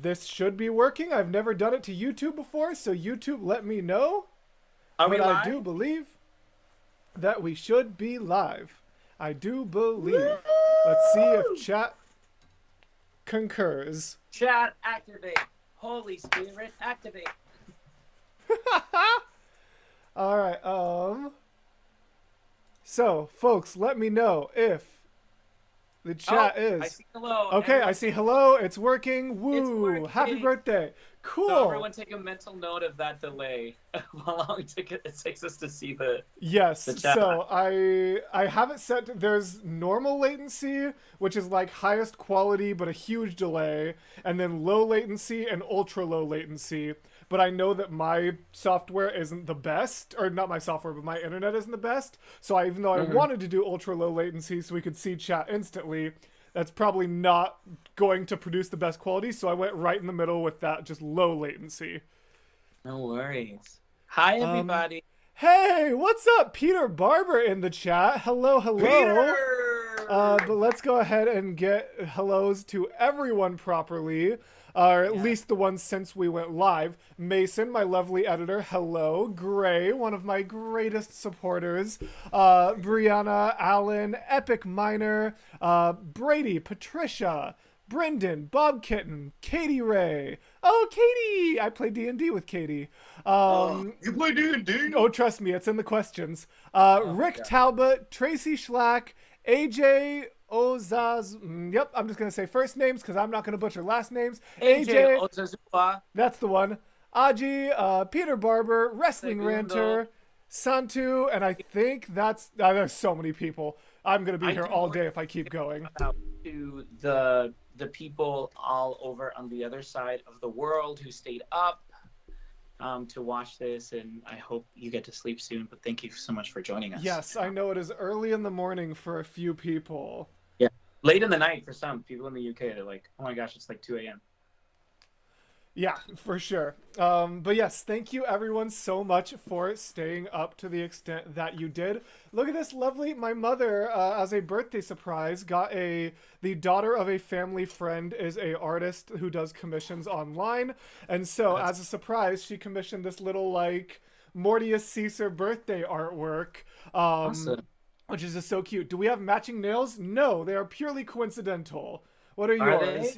this should be working. I've never done it to YouTube before, so YouTube, let me know. Are we live? I do believe that we should be live. I do believe. Woo! Let's see if chat concurs. Chat activate. Holy Spirit activate. All right. So, folks, let me know if the chat is. I see hello. Okay, Everyone, I see hello. It's working. Woo! It's working. Happy birthday. Cool. So everyone take a mental note of that delay. How long it takes us to see the Yes. the chat. So I have it set. There's normal latency, which is like highest quality but a huge delay, and then low latency and ultra low latency. But I know that my software isn't the best, or not my software, but my internet isn't the best. So even though I wanted to do ultra low latency so we could see chat instantly, that's probably not going to produce the best quality. So I went right in the middle with that, just low latency. No worries. Hi everybody. Hey, what's up? Peter Barber in the chat. Hello, hello. Peter! But let's go ahead and get hellos to everyone properly. Or at least the ones since we went live. Mason, my lovely editor, hello. Gray, one of my greatest supporters. Brianna, Alan, Epic Miner, Brady, Patricia, Brendan, Bob Kitten, Katie Ray. Oh, Katie! I play D&D with Katie. You play D&D? Oh, trust me, it's in the questions. Rick Talbot, Tracy Schlack, AJ Ozaz. Yep, I'm just going to say first names because I'm not going to butcher last names. AJ Ozazua. That's the one. Aji, Peter Barber, Wrestling Ranter, Santu, and I think that's... there's so many people. I'm going to be here all day if I keep going. To the people all over on the other side of the world who stayed up to watch this, and I hope you get to sleep soon, but thank you so much for joining us. Yes, I know it is early in the morning for a few people. Yeah, late in the night for some people in the UK. They're like, oh my gosh, it's like 2 a.m. Yeah, for sure. But yes, thank you everyone so much for staying up to the extent that you did. Look at this lovely, my mother, as a birthday surprise, got the daughter of a family friend is a artist who does commissions online. And so as a surprise, she commissioned this little like Mortius Cesar birthday artwork. Awesome. Which is just so cute. Do we have matching nails? No, they are purely coincidental. What are yours?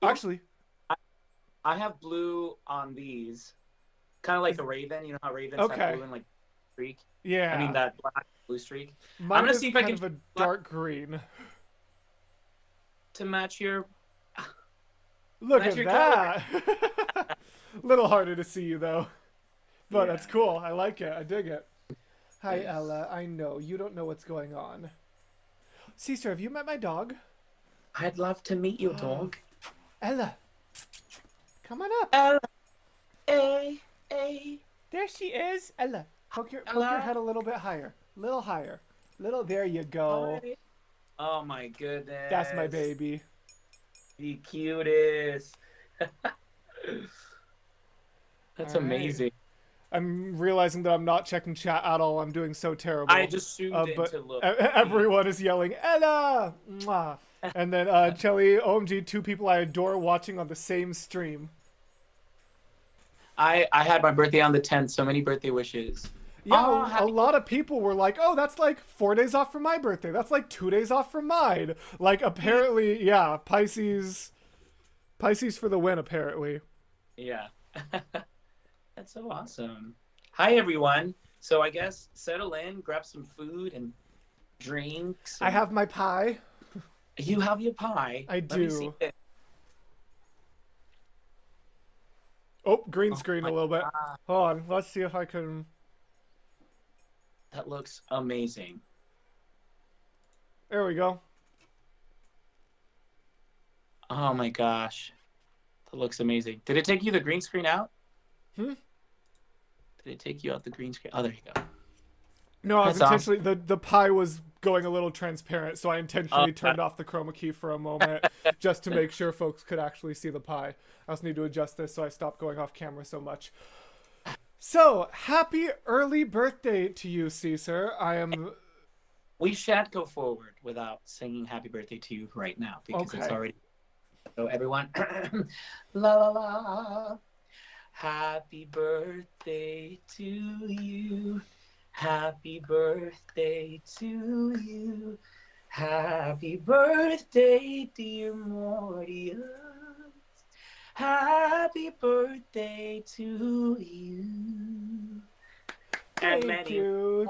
Actually... I have blue on these, kind of like a raven. You know how ravens have blue and like streak? Yeah. I mean that black blue streak. Mine I'm gonna is see if I kind can of a dark green. To match your. Look match at your that. Little harder to see you though, but Yeah. that's cool. I like it. I dig it. Hi Ella. I know you don't know what's going on. Cesar, have you met my dog? I'd love to meet your dog. Ella. Come on up. Ella. Hey. There she is. Ella. Poke your Ella. head a little bit higher. Little higher. Little. There you go. Hi. Oh my goodness. That's my baby. The cutest. That's amazing. I'm realizing that I'm not checking chat at all. I'm doing so terrible. I just zoomed in but to look. Everyone is yelling, Ella! Mwah. And then Chelly, OMG, two people I adore watching on the same stream. I had my birthday on the 10th, so many birthday wishes. Yeah, a lot of people were like, oh, that's like 4 days off from my birthday. That's like 2 days off from mine. Like, apparently, yeah, Pisces for the win, apparently. Yeah. That's so awesome. Hi, everyone. So I guess settle in, grab some food and drinks. I have my pie. You have your pie. I Let me see do. it. Oh, green screen a little bit. God. Hold on, let's see if I can... That looks amazing. There we go. Oh my gosh. That looks amazing. Did it take you the green screen out? Hmm? Did it take you out the green screen? Oh, there you go. No, I was That's intentionally... The pie was going a little transparent, so I intentionally turned off the chroma key for a moment just to make sure folks could actually see the pie. I also need to adjust this so I stop going off camera so much. So, happy early birthday to you, Cesar. We shan't go forward without singing happy birthday to you right now because it's already... So everyone, la la la. Happy birthday to you. Happy birthday to you. Happy birthday, dear Mortius. Happy birthday to you. Thank you.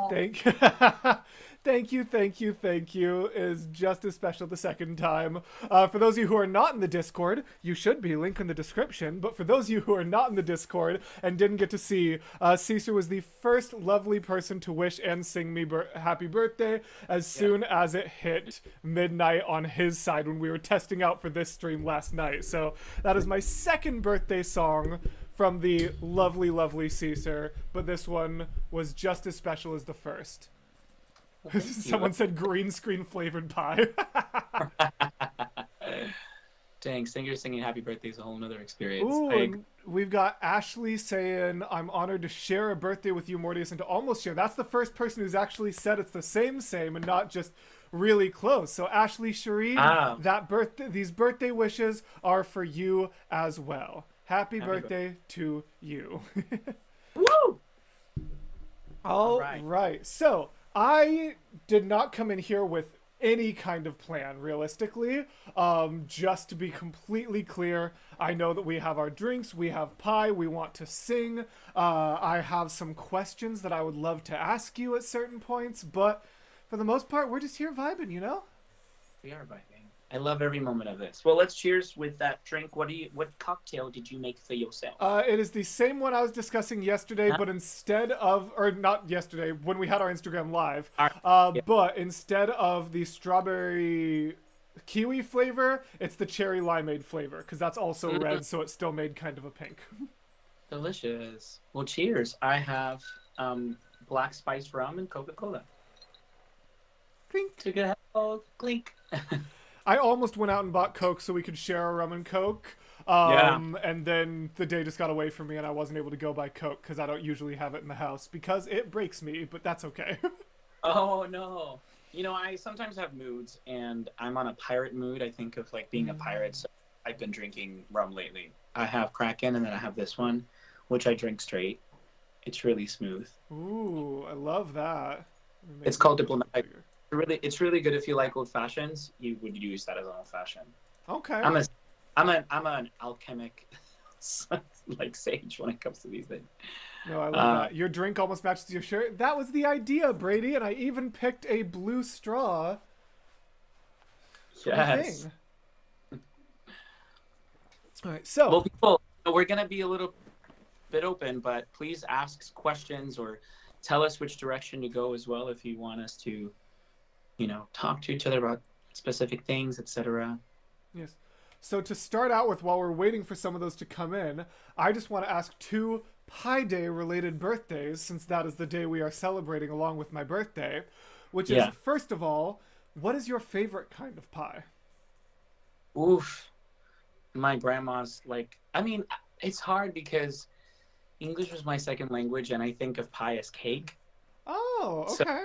Thank you. Thank you is just as special the second time. For those of you who are not in the Discord, you should be, link in the description. But for those of you who are not in the Discord and didn't get to see, Cesar was the first lovely person to wish and sing me happy birthday as soon as it hit midnight on his side when we were testing out for this stream last night. So that is my second birthday song from the lovely, lovely Cesar, but this one was just as special as the first. Well, someone said green screen flavored pie. Dang, singers singing happy birthday is a whole nother experience. Ooh, we've got Ashley saying, I'm honored to share a birthday with you, Mortius, and to almost share. That's the first person who's actually said it's the same and not just really close. So Ashley Cherie, these birthday wishes are for you as well. Happy birthday to you. Woo! All right. So I did not come in here with any kind of plan, realistically. Just to be completely clear, I know that we have our drinks, we have pie, we want to sing. I have some questions that I would love to ask you at certain points, but for the most part, we're just here vibing, you know? We are vibing. I love every moment of this. Well, let's cheers with that drink. What cocktail did you make for yourself? It is the same one I was discussing yesterday, but instead of, or not yesterday, when we had our Instagram live, but instead of the strawberry kiwi flavor, it's the cherry limeade flavor, because that's also red, so it still made kind of a pink. Delicious. Well, cheers. I have black spiced rum and Coca-Cola. Clink. Together, clink. I almost went out and bought Coke so we could share a rum and Coke. And then the day just got away from me and I wasn't able to go buy Coke because I don't usually have it in the house because it breaks me, but that's okay. Oh, no. You know, I sometimes have moods and I'm on a pirate mood. I think of like being a pirate. So I've been drinking rum lately. I have Kraken and then I have this one, which I drink straight. It's really smooth. Ooh, I love that. It's called Diplomatic. It's really good if you like old fashions. You would use that as an old fashioned. Okay. I'm an alchemic, like sage when it comes to these things. No, I love that. Your drink almost matches your shirt. That was the idea, Brady, and I even picked a blue straw. Yes. All right, so. Well, people, we're gonna be a little bit open, but please ask questions or tell us which direction to go as well if you want us to, talk to each other about specific things, etc. Yes. So to start out with, while we're waiting for some of those to come in, I just want to ask 2 Pi Day related birthdays, since that is the day we are celebrating along with my birthday, which is, first of all, what is your favorite kind of pie? Oof. My grandma's it's hard because English was my second language and I think of pie as cake. Oh, okay.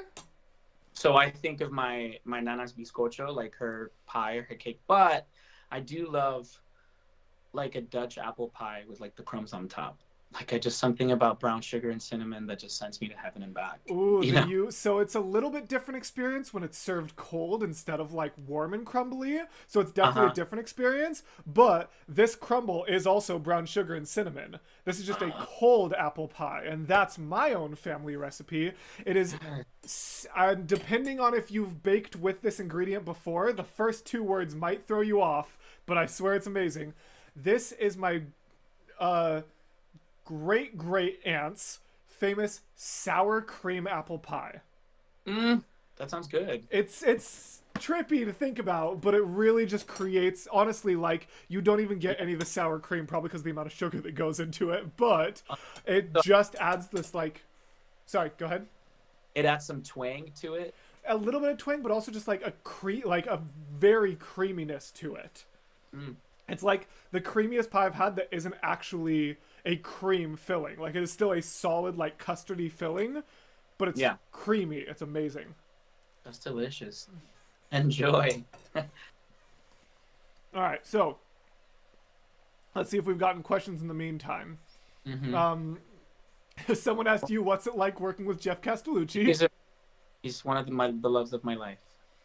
So I think of my nana's bizcocho, like her pie or her cake, but I do love like a Dutch apple pie with like the crumbs on top. Like something about brown sugar and cinnamon that just sends me to heaven and back. Ooh, so it's a little bit different experience when it's served cold instead of like warm and crumbly. So it's definitely a different experience. But this crumble is also brown sugar and cinnamon. This is just a cold apple pie, and that's my own family recipe. It is, depending on if you've baked with this ingredient before, the first 2 words might throw you off, but I swear it's amazing. This is my great aunt's famous sour cream apple pie. That sounds good. It's trippy to think about, but it really just creates, honestly, like, you don't even get any of the sour cream, probably because of the amount of sugar that goes into it, but it just adds this, like, sorry, go ahead. It adds some twang to it. A little bit of twang, but also just like a very creaminess to it. It's like the creamiest pie I've had that isn't actually a cream filling. Like, it is still a solid, like, custardy filling, but it's creamy. It's amazing. That's delicious. Enjoy. All right, so Let's see if we've gotten questions in the meantime. Mm-hmm. Someone asked you, what's it like working with Geoff Castellucci? He's one of the loves of my life.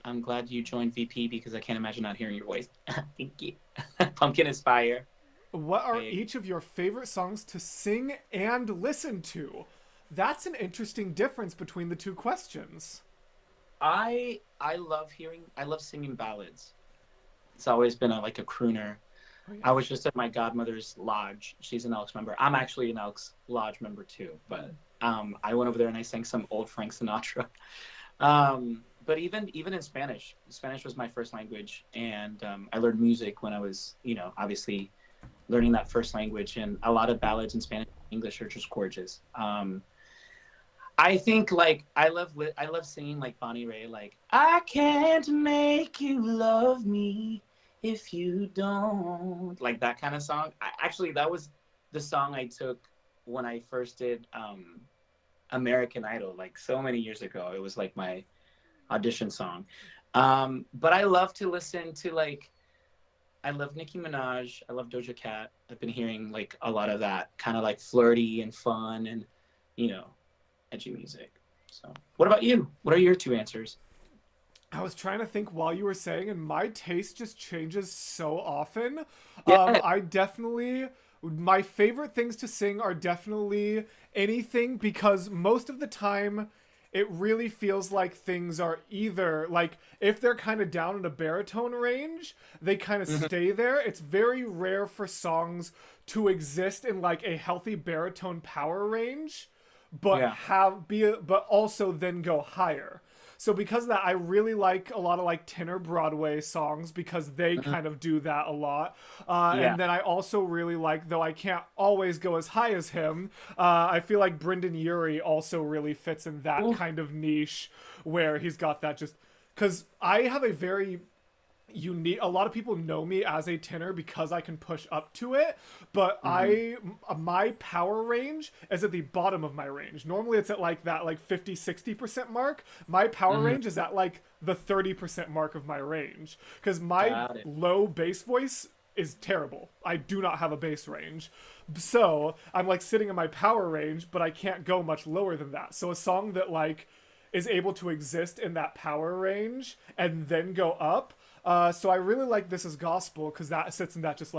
I'm glad you joined VP because I can't imagine not hearing your voice. Thank you. Pumpkin is fire. What are each of your favorite songs to sing and listen to? That's an interesting difference between the two questions. I love singing ballads. It's always been a crooner. Oh, yeah. I was just at my godmother's lodge. She's an Elks member. I'm actually an Elks lodge member too, but I went over there and I sang some old Frank Sinatra. But even in Spanish was my first language, and I learned music when I was, obviously learning that first language, and a lot of ballads in Spanish and English are just gorgeous. I think I love singing like Bonnie Raitt, like I can't make you love me if you don't, like that kind of song. Actually, that was the song I took when I first did American Idol, like so many years ago. It was like my audition song. But I love to listen to I love Nicki Minaj. I love Doja Cat. I've been hearing a lot of that kind of flirty and fun and, edgy music. So what about you? What are your two answers? I was trying to think while you were saying, and my taste just changes so often. Yeah. My favorite things to sing are definitely anything, because most of the time it really feels like things are either if they're kind of down in a baritone range, they kind of stay there. It's very rare for songs to exist in a healthy baritone power range, but but also then go higher. So because of that, I really like a lot of tenor Broadway songs, because they kind of do that a lot. And then I also really like, though I can't always go as high as him, I feel like Brendan Urie also really fits in that kind of niche, where he's got that just... Because I have a very unique... A lot of people know me as a tenor because I can push up to it, but my power range is at the bottom of my range. Normally it's at that 50-60% mark. My power range is at the 30% mark of my range, because my low bass voice is terrible. I do not have a bass range, so I'm sitting in my power range, but I can't go much lower than that. So a song that is able to exist in that power range and then go up. So I really like This Is Gospel, because that sits in that just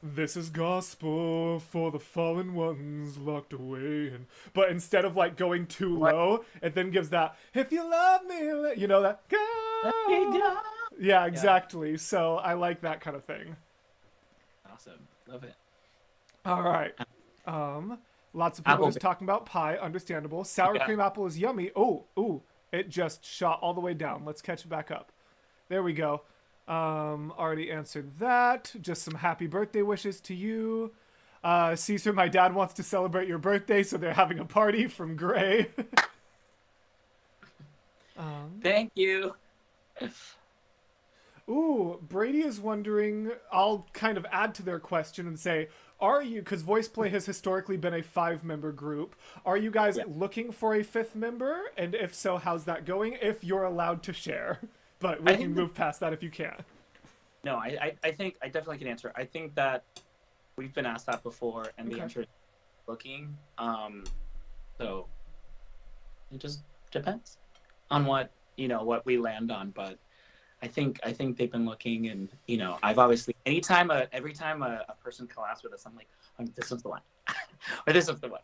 this is gospel for the fallen ones locked away. But instead of going too low, it then gives that, if you love me, that go. Yeah, exactly. Yeah. So I like that kind of thing. Awesome. Love it. All right. Lots of people just talking about pie. Understandable. Sour cream apple is yummy. Oh, it just shot all the way down. Let's catch it back up. There we go. Already answered that. Just some happy birthday wishes to you. Cesar, my dad wants to celebrate your birthday, so they're having a party from Gray. Thank you. Ooh, Brady is wondering, I'll kind of add to their question and say, are you, because VoicePlay has historically been a 5-member group, are you guys looking for a 5th member? And if so, how's that going? If you're allowed to share. But we can move past that if you can. No, I think I definitely can answer. I think that we've been asked that before, and the answer is looking. So it just depends on what we land on. But I think they've been looking, and I've obviously every time a person collabs with us, I'm like, this is the one, or this is the one.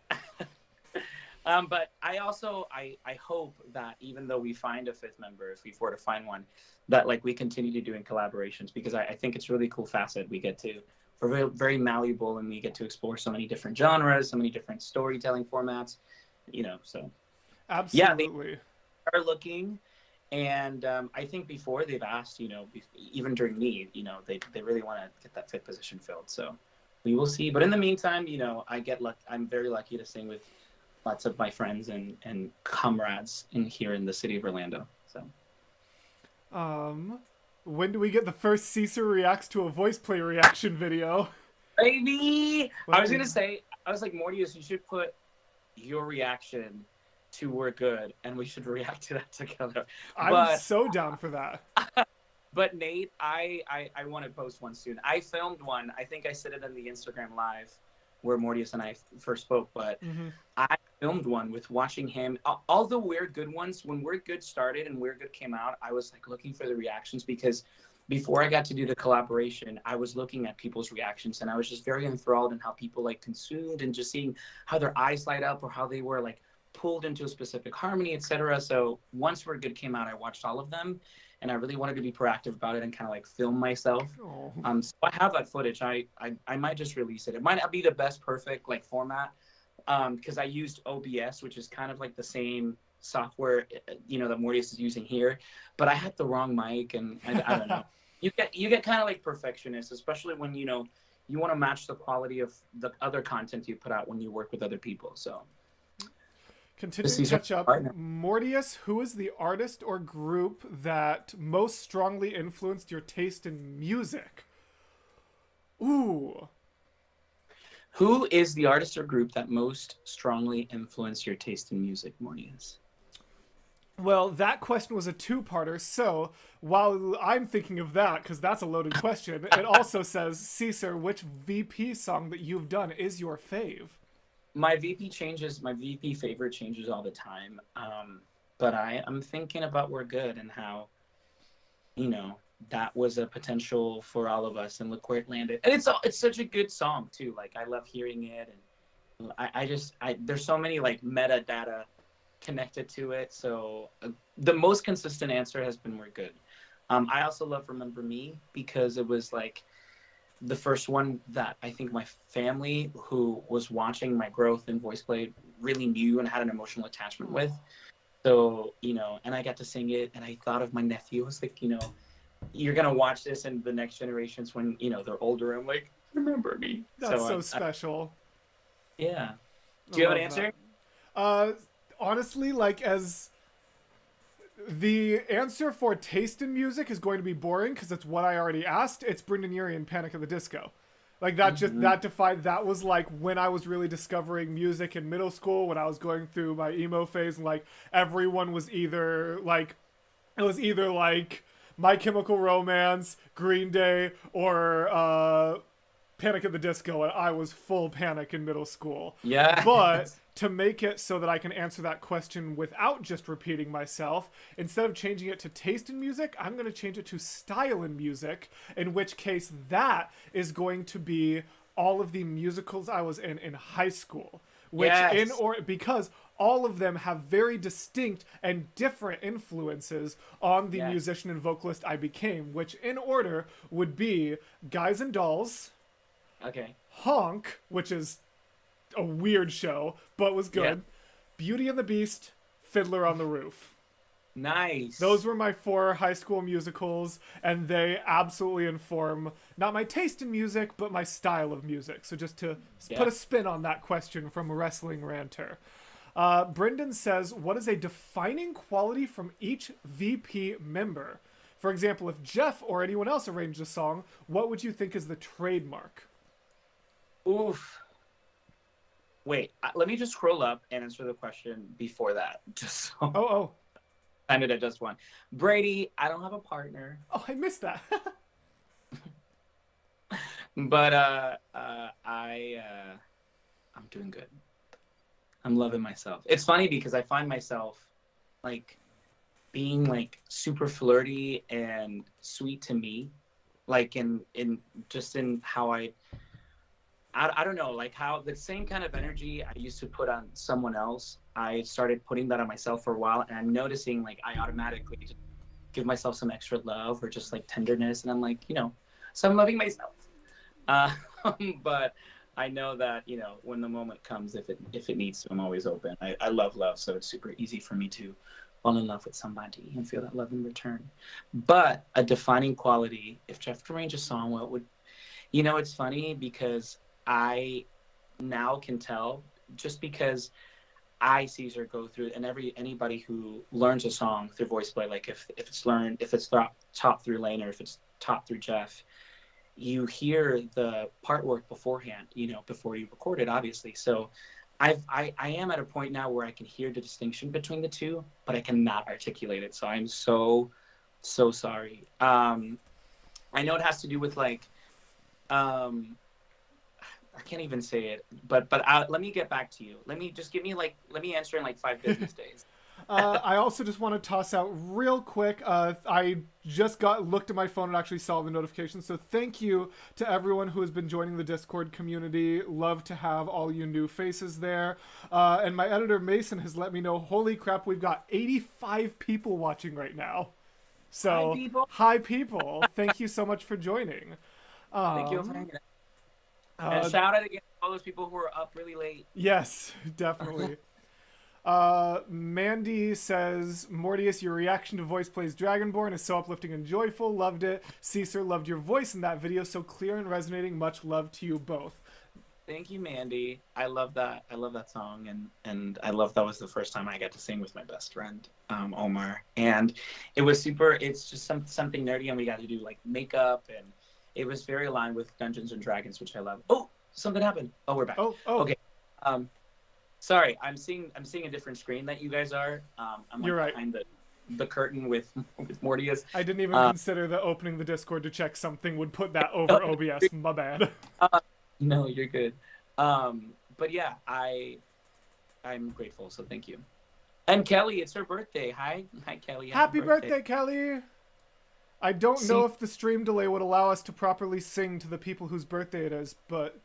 But I also I hope that even though we find a 5th member, if we were to find one, that we continue to doing collaborations, because I think it's really cool facet. We're very, very malleable, and we get to explore so many different genres, so many different storytelling formats, so. Absolutely. Yeah, they are looking, and I think before they've asked, even during need, they really want to get that 5th position filled. So we will see. But in the meantime, I'm very lucky to sing with lots of my friends and comrades here in the city of Orlando. So, when do we get the first Cesar reacts to a VoicePlay reaction video? Baby, I was gonna say, Mortius, you should put your reaction to "We're Good," and we should react to that together. I'm so down for that. But Nate, I want to post one soon. I filmed one. I think I said it in the Instagram live where Mortius and I first spoke, but I filmed one with watching him. All the Weird Good ones, when Weird Good started and Weird Good came out, I was like looking for the reactions because before I got to do the collaboration, I was looking at people's reactions and I was just very enthralled in how people like consumed and just seeing how their eyes light up or how they were like pulled into a specific harmony, etc. So once Weird Good came out, I watched all of them and I really wanted to be proactive about it and kind of like film myself. So I have that footage. I might just release it. It might not be the best perfect like format because I used OBS, which is kind of like the same software, you know, that Mortius is using here, but I had the wrong mic and I don't know. You get kind of like perfectionist, especially when, you know, you want to match the quality of the other content you put out when you work with other people. So continue to catch up. Mortius, who is the artist or group that most strongly influenced your taste in music? Ooh. Who is the artist or group that most strongly influenced your taste in music, Mortius? Well, that question was a two-parter, so while I'm thinking of that, because that's a loaded question, it also says, Cesar, which VP song that you've done is your fave? My VP favorite changes all the time, but I'm thinking about We're Good and how, you know, that was a potential for all of us, and look where it landed. And it's such a good song, too. Like, I love hearing it, and I there's so many, like, metadata connected to it, so the most consistent answer has been We're Good. I also love Remember Me because it was like the first one that I think my family who was watching my growth in VoicePlay really knew and had an emotional attachment with. So, you know, and I got to sing it and I thought of my nephew. I was like, you know, you're gonna watch this in the next generations when, you know, they're older. I'm like, Remember Me. That's so special. Yeah. Do you have an answer? Honestly, like, as the answer for taste in music is going to be boring because it's what I already asked. It's Brendan Urie and Panic at the Disco. Like, that that was like when I was really discovering music in middle school, when I was going through my emo phase, and like everyone was either like, it was either like My Chemical Romance, Green Day, or Panic at the Disco, and I was full Panic in middle school. Yeah. But to make it so that I can answer that question without just repeating myself, instead of changing it to taste in music, I'm going to change it to style in music, in which case that is going to be all of the musicals I was in high school. Which because all of them have very distinct and different influences on the musician and vocalist I became, which in order would be Guys and Dolls, Honk, which is a weird show, but was good. Beauty and the Beast, Fiddler on the Roof. Nice. Those were my 4 high school musicals, and they absolutely inform not my taste in music, but my style of music. So just to put a spin on that question from a wrestling ranter. Brendan says, what is a defining quality from each VP member? For example, if Geoff or anyone else arranged a song, what would you think is the trademark? Oof. Wait, let me just scroll up and answer the question before that. Just so I did it just one. Brady, I don't have a partner. Oh, I missed that. But I'm doing good. I'm loving myself. It's funny because I find myself like being like super flirty and sweet to me, like in how I don't know, like how the same kind of energy I used to put on someone else, I started putting that on myself for a while, and I'm noticing like I automatically just give myself some extra love or just like tenderness, and I'm like, you know, so I'm loving myself. But I know that, you know, when the moment comes, if it needs to, I'm always open. I love love, so it's super easy for me to fall in love with somebody and feel that love in return. But a defining quality, if Geoff could arrange a song, what would, you know, it's funny because I now can tell, just because I, Cesar, go through, and anybody who learns a song through VoicePlay, like if it's taught through Lane or if it's taught through Geoff, you hear the part work beforehand, you know, before you record it, obviously. So I am at a point now where I can hear the distinction between the two, but I cannot articulate it. So I'm so So sorry. I know it has to do with like, I can't even say it, but let me get back to you. Let me answer in like 5 business days. I also just want to toss out real quick. I just looked at my phone and actually saw the notification. So thank you to everyone who has been joining the Discord community. Love to have all you new faces there. And my editor Mason has let me know. Holy crap, we've got 85 people watching right now. So hi people. Thank you so much for joining. Thank you for hanging out. And shout out again to all those people who are up really late. Yes, definitely. Mandy says, Mortius, your reaction to VoicePlay's Dragonborn is so uplifting and joyful. Loved it. Cesar, loved your voice in that video. So clear and resonating. Much love to you both. Thank you, Mandy. I love that. I love that song. And I love that was the first time I got to sing with my best friend, Omar. And it was super, it's just something nerdy. And we got to do like makeup. And it was very aligned with Dungeons and Dragons, which I love. Oh, something happened. Oh, we're back. Oh. Okay. Sorry, I'm seeing a different screen that you guys are. I'm like You're right. Behind the curtain with Mortius. I didn't even consider that opening the Discord to check something would put that over OBS. My bad. No, you're good. But yeah, I'm grateful, so thank you. And Kelly, it's her birthday. Hi Kelly. Happy birthday, Kelly. I don't know if the stream delay would allow us to properly sing to the people whose birthday it is, but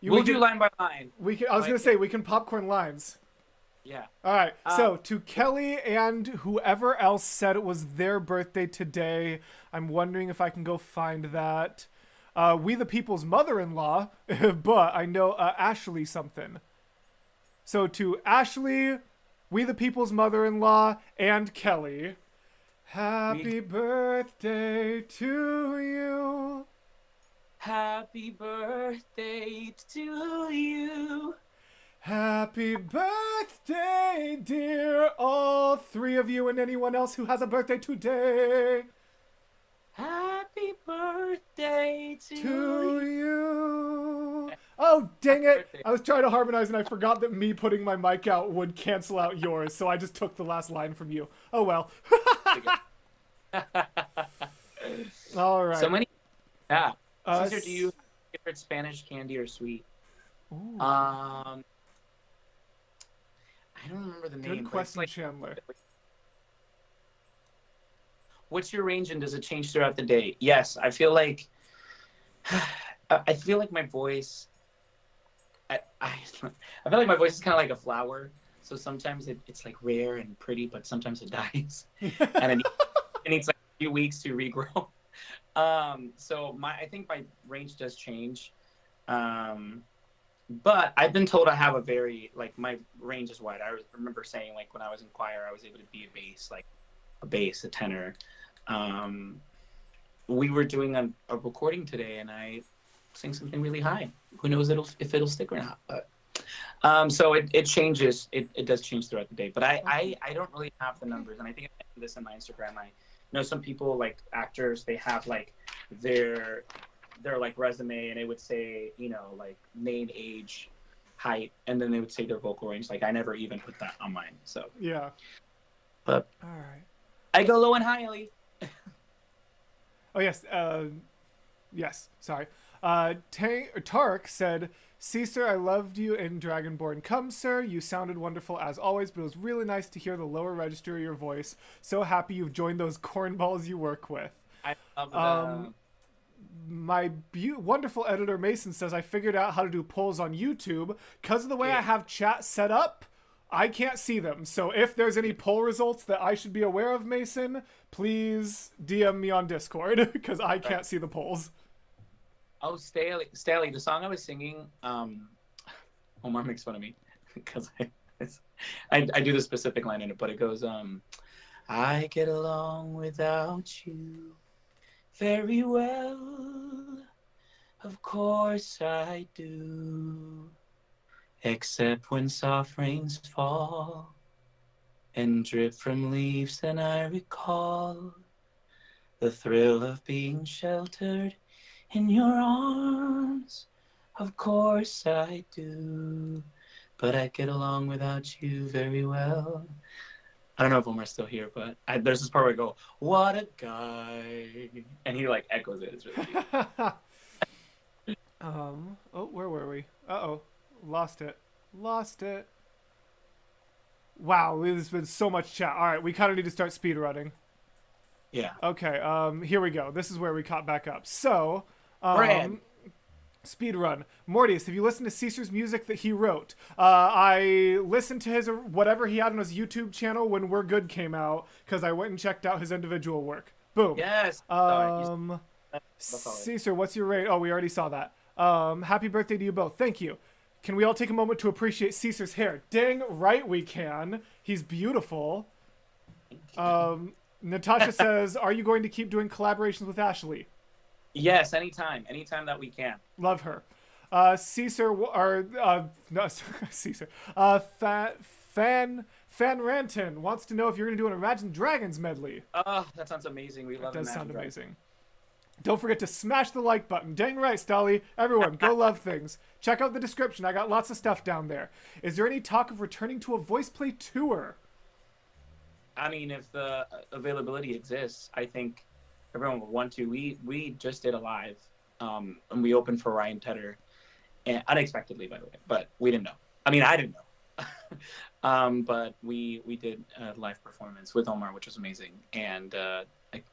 we'll do line by line. I was going to say, we can popcorn lines. Yeah. All right. So to Kelly and whoever else said it was their birthday today, I'm wondering if I can go find that. We the People's mother-in-law, but I know Ashley something. So to Ashley, We the People's mother-in-law, and Kelly, happy birthday to you. Happy birthday to you. Happy birthday, dear all three of you and anyone else who has a birthday today. Happy birthday to you. Oh, dang it. I was trying to harmonize and I forgot that me putting my mic out would cancel out yours, so I just took the last line from you. Oh, well. All right. So many. Yeah. Cesar, do you have a favorite Spanish candy or sweet? Ooh. I don't remember the name. Good question, Chandler. What's your range and does it change throughout the day? Yes, I feel like my voice. I feel like my voice is kind of like a flower. So sometimes it's like rare and pretty, but sometimes it dies, and it needs like a few weeks to regrow. So I think my range does change. But I've been told I have a very, like, my range is wide. I remember saying, like, when I was in choir, I was able to be a bass, a tenor. We were doing a recording today, and I sang something really high. Who knows if it'll stick or not? But so it changes. It does change throughout the day. But I don't really have the numbers, and I think I mentioned this in my Instagram. I know some people, like actors, they have like their like resume, and it would say, you know, like name, age, height, and then they would say their vocal range. Like I never even put that on mine. So yeah. But all right, I go low and high, Ellie. Oh yes, yes. Sorry. Tark said, Cesar, I loved you in Dragonborn Comes, sir. You sounded wonderful as always, but it was really nice to hear the lower register of your voice. So happy you've joined those cornballs you work with. I love my wonderful editor Mason says, I figured out how to do polls on YouTube. Because of the way I have chat set up, I can't see them. So if there's any poll results that I should be aware of, Mason, please DM me on Discord, because I can't see the polls. Oh, Staley, the song I was singing, Omar makes fun of me because I do the specific line in it, but it goes, I get along without you very well, of course I do, except when soft rains fall and drip from leaves, then I recall the thrill of being sheltered in your arms, of course I do, but I get along without you very well. I don't know if Omar's still here, but there's this part where I go, "What a guy," and he like echoes it. It's really cute. Oh, where were we? Uh-oh. Lost it. Lost it. Wow, there's been so much chat. All right, we kind of need to start speed running. Yeah. Okay, here we go. This is where we caught back up. So, Brad. speed run. Mortius, have you listened to Cesar's music that he wrote? I listened to his whatever he had on his YouTube channel when We're Good came out because I went and checked out his individual work. Boom. Yes. Cesar, what's your rate? Oh, we already saw that. Happy birthday to you both. Thank you. Can we all take a moment to appreciate Cesar's hair? Dang right we can. He's beautiful. Natasha says, are you going to keep doing collaborations with Ashley? Yes, anytime that we can. Love her. Cesar, or no, Cesar. Fan Ranton wants to know if you're going to do an Imagine Dragons medley. Oh, that sounds amazing. We love it. That does sound amazing. Don't forget to smash the like button. Dang right, Stolly. Everyone, go love things. Check out the description. I got lots of stuff down there. Is there any talk of returning to a VoicePlay tour? I mean, if the availability exists, I think everyone would want to. We just did a live, and we opened for Ryan Tedder, and unexpectedly, by the way, but we didn't know. I mean, I didn't know. But we did a live performance with Omar, which was amazing, and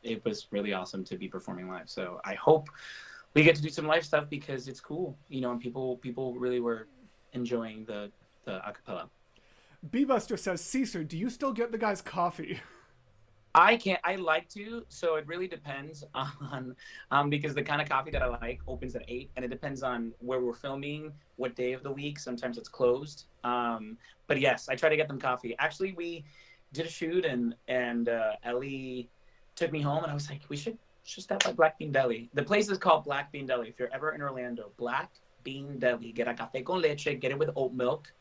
it was really awesome to be performing live. So I hope we get to do some live stuff because it's cool, you know, and people really were enjoying the acapella. B-Buster says, Cesar, do you still get the guy's coffee? I can't. I like to, so it really depends on because the kind of coffee that I like opens at 8, and it depends on where we're filming, what day of the week. Sometimes it's closed. But yes, I try to get them coffee. Actually, we did a shoot, and Ellie took me home, and I was like, we should stop by Black Bean Deli. The place is called Black Bean Deli. If you're ever in Orlando, Black Bean Deli. Get a café con leche, get it with oat milk,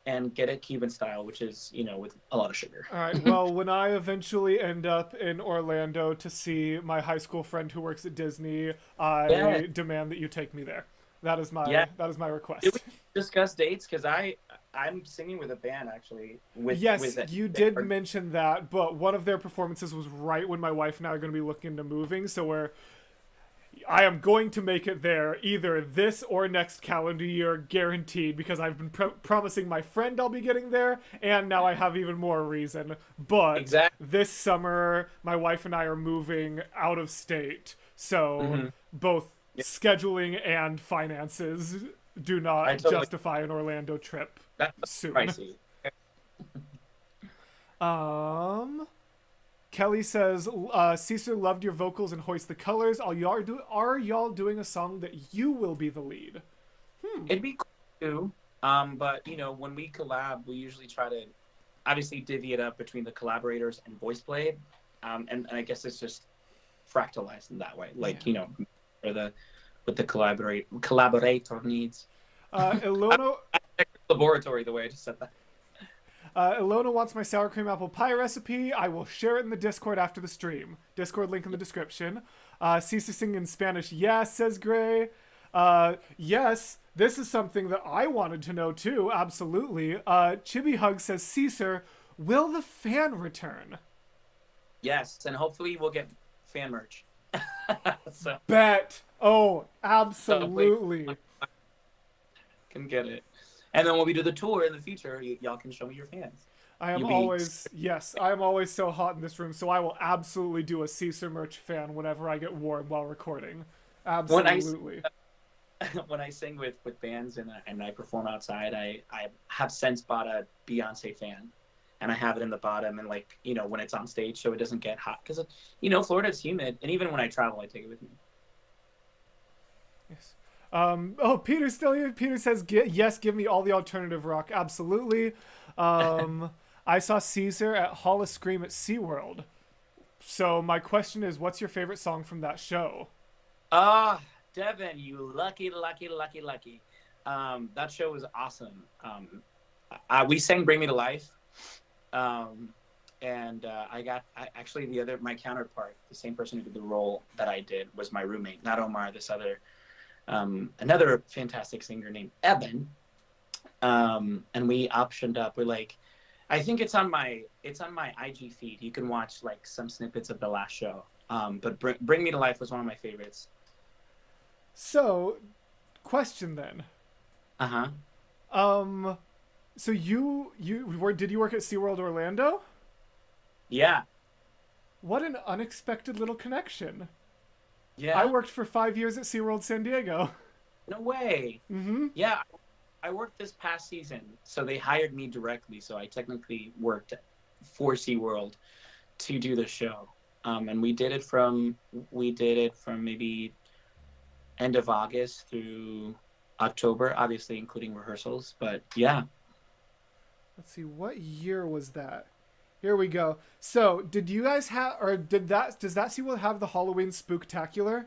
and get it Cuban style, which is, you know, with a lot of sugar. All right. Well, when I eventually end up in Orlando to see my high school friend who works at Disney, I demand that you take me there. That is my request. Did we discuss dates? Because I'm singing with a band actually. You did mention that, but one of their performances was right when my wife and I are going to be looking into moving, so I am going to make it there either this or next calendar year, guaranteed, because I've been promising my friend I'll be getting there, and now I have even more reason. But This summer, my wife and I are moving out of state, so both scheduling and finances do not justify an Orlando trip soon. Pricey. Kelly says, Cesar loved your vocals in Hoist the Colors. Are y'all doing a song that you will be the lead? It'd be cool too. But, you know, when we collab, we usually try to obviously divvy it up between the collaborators and VoicePlay. And I guess it's just fractalized in that way. Like, you know, what the collaborator needs. Ilona... Laboratory, the way I just said that. Ilona wants my sour cream apple pie recipe. I will share it in the Discord after the stream. Discord link in the description. Cesar singing in Spanish. Yes, says Gray. Yes, this is something that I wanted to know too. Absolutely. Chibi Hug says, Cesar, will the fan return? Yes, and hopefully we'll get fan merch. Bet. Oh, absolutely. Can get it. And then when we do the tour in the future, y'all can show me your fans. I am always so hot in this room, so I will absolutely do a Cesar merch fan whenever I get warm while recording. Absolutely. When I sing with bands and I perform outside, I have since bought a Beyonce fan, and I have it in the bottom, and like, you know, when it's on stage so it doesn't get hot, because, you know, Florida's humid, and even when I travel, I take it with me. Yes. Peter's still here. Peter says, yes, give me all the alternative rock. Absolutely. I saw Cesar at Howl-o-Scream at SeaWorld. So my question is, what's your favorite song from that show? Devin, you lucky. That show was awesome. We sang Bring Me to Life. And my counterpart, the same person who did the role that I did, was my roommate, not Omar, this other another fantastic singer named Evan, and we optioned up. We're like, I think it's on my IG feed. You can watch like some snippets of the last show. But Bring Me to Life was one of my favorites. So, question then. Uh-huh. So did you work at SeaWorld Orlando? Yeah. What an unexpected little connection. Yeah. I worked for 5 years at SeaWorld San Diego. No way. Mm-hmm. Yeah. I worked this past season, so they hired me directly. So I technically worked for SeaWorld to do the show. And we did it from maybe end of August through October, obviously including rehearsals. But yeah. Let's see, what year was that? Here we go. So, did you guys have, or does that SeaWorld have the Halloween Spooktacular?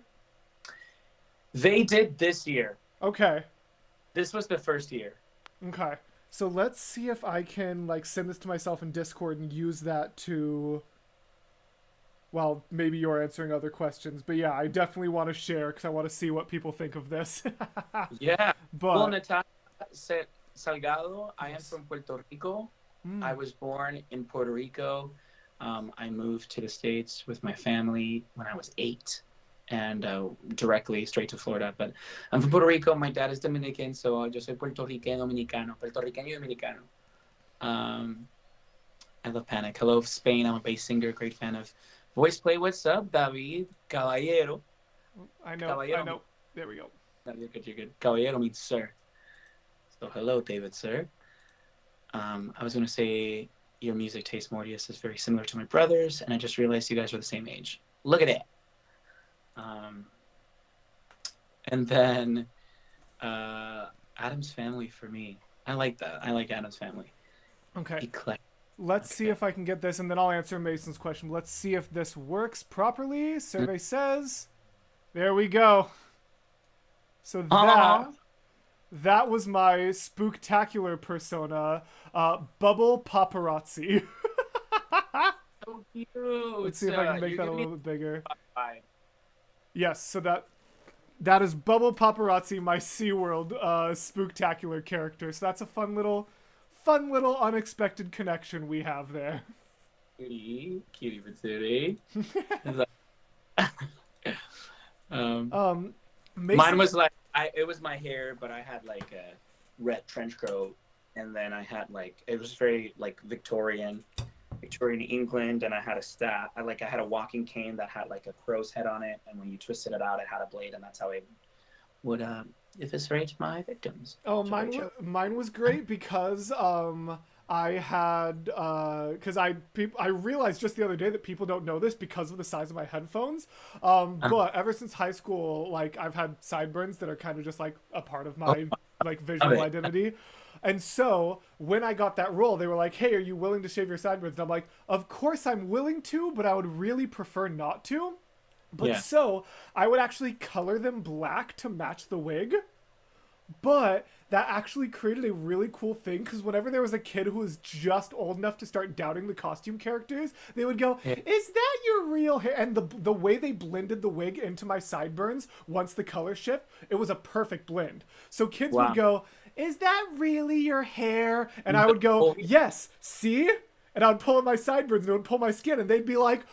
They did this year. Okay. This was the first year. Okay. So let's see if I can like send this to myself in Discord and use that to, well, maybe you're answering other questions, but yeah, I definitely want to share because I want to see what people think of this. Yeah. But well, Natasha Salgado, I am from Puerto Rico. I was born in Puerto Rico. I moved to the States with my family when I was 8 and directly straight to Florida. But I'm from Puerto Rico. My dad is Dominican, so yo soy puertorriqueño dominicano. Puertorriqueño dominicano. I love Panic. Hello, Spain. I'm a bass singer. Great fan of VoicePlay. What's up, David? Caballero. I know. Caballero. I know. There we go. No, you're good. You're good. Caballero means sir. So hello, David, sir. I was going to say your music taste, Mortius, is very similar to my brother's, and I just realized you guys are the same age. Look at it. And then Adam's Family for me. I like that. I like Adam's Family. Okay. Eclectic. Let's see if I can get this, and then I'll answer Mason's question. Let's see if this works properly. Survey says, there we go. So that was my spooktacular persona, Bubble Paparazzi. So cute. Let's see if I can make that a little bit bigger. Yes, so that is Bubble Paparazzi, my SeaWorld spooktacular character. So that's a fun little unexpected connection we have there. Cutie patootie. Mine was like it was my hair, but I had like a red trench coat, and then I had like it was very like Victorian England, and I had a staff. I had a walking cane that had like a crow's head on it, and when you twisted it out, it had a blade, and that's how I would eviscerate my victims. Oh, mine was great because I had because I realized just the other day that people don't know this because of the size of my headphones. But ever since high school, like I've had sideburns that are kind of just like a part of my like visual identity. And so when I got that role, they were like, "Hey, are you willing to shave your sideburns?" And I'm like, "Of course I'm willing to, but I would really prefer not to." But so I would actually color them black to match the wig. But that actually created a really cool thing because whenever there was a kid who was just old enough to start doubting the costume characters, they would go, "Is that your real hair?" And the way they blended the wig into my sideburns once the color shift, it was a perfect blend. So kids would go, "Is that really your hair?" And I would go, "Yes, see?" And I would pull in my sideburns and it would pull my skin and they'd be like,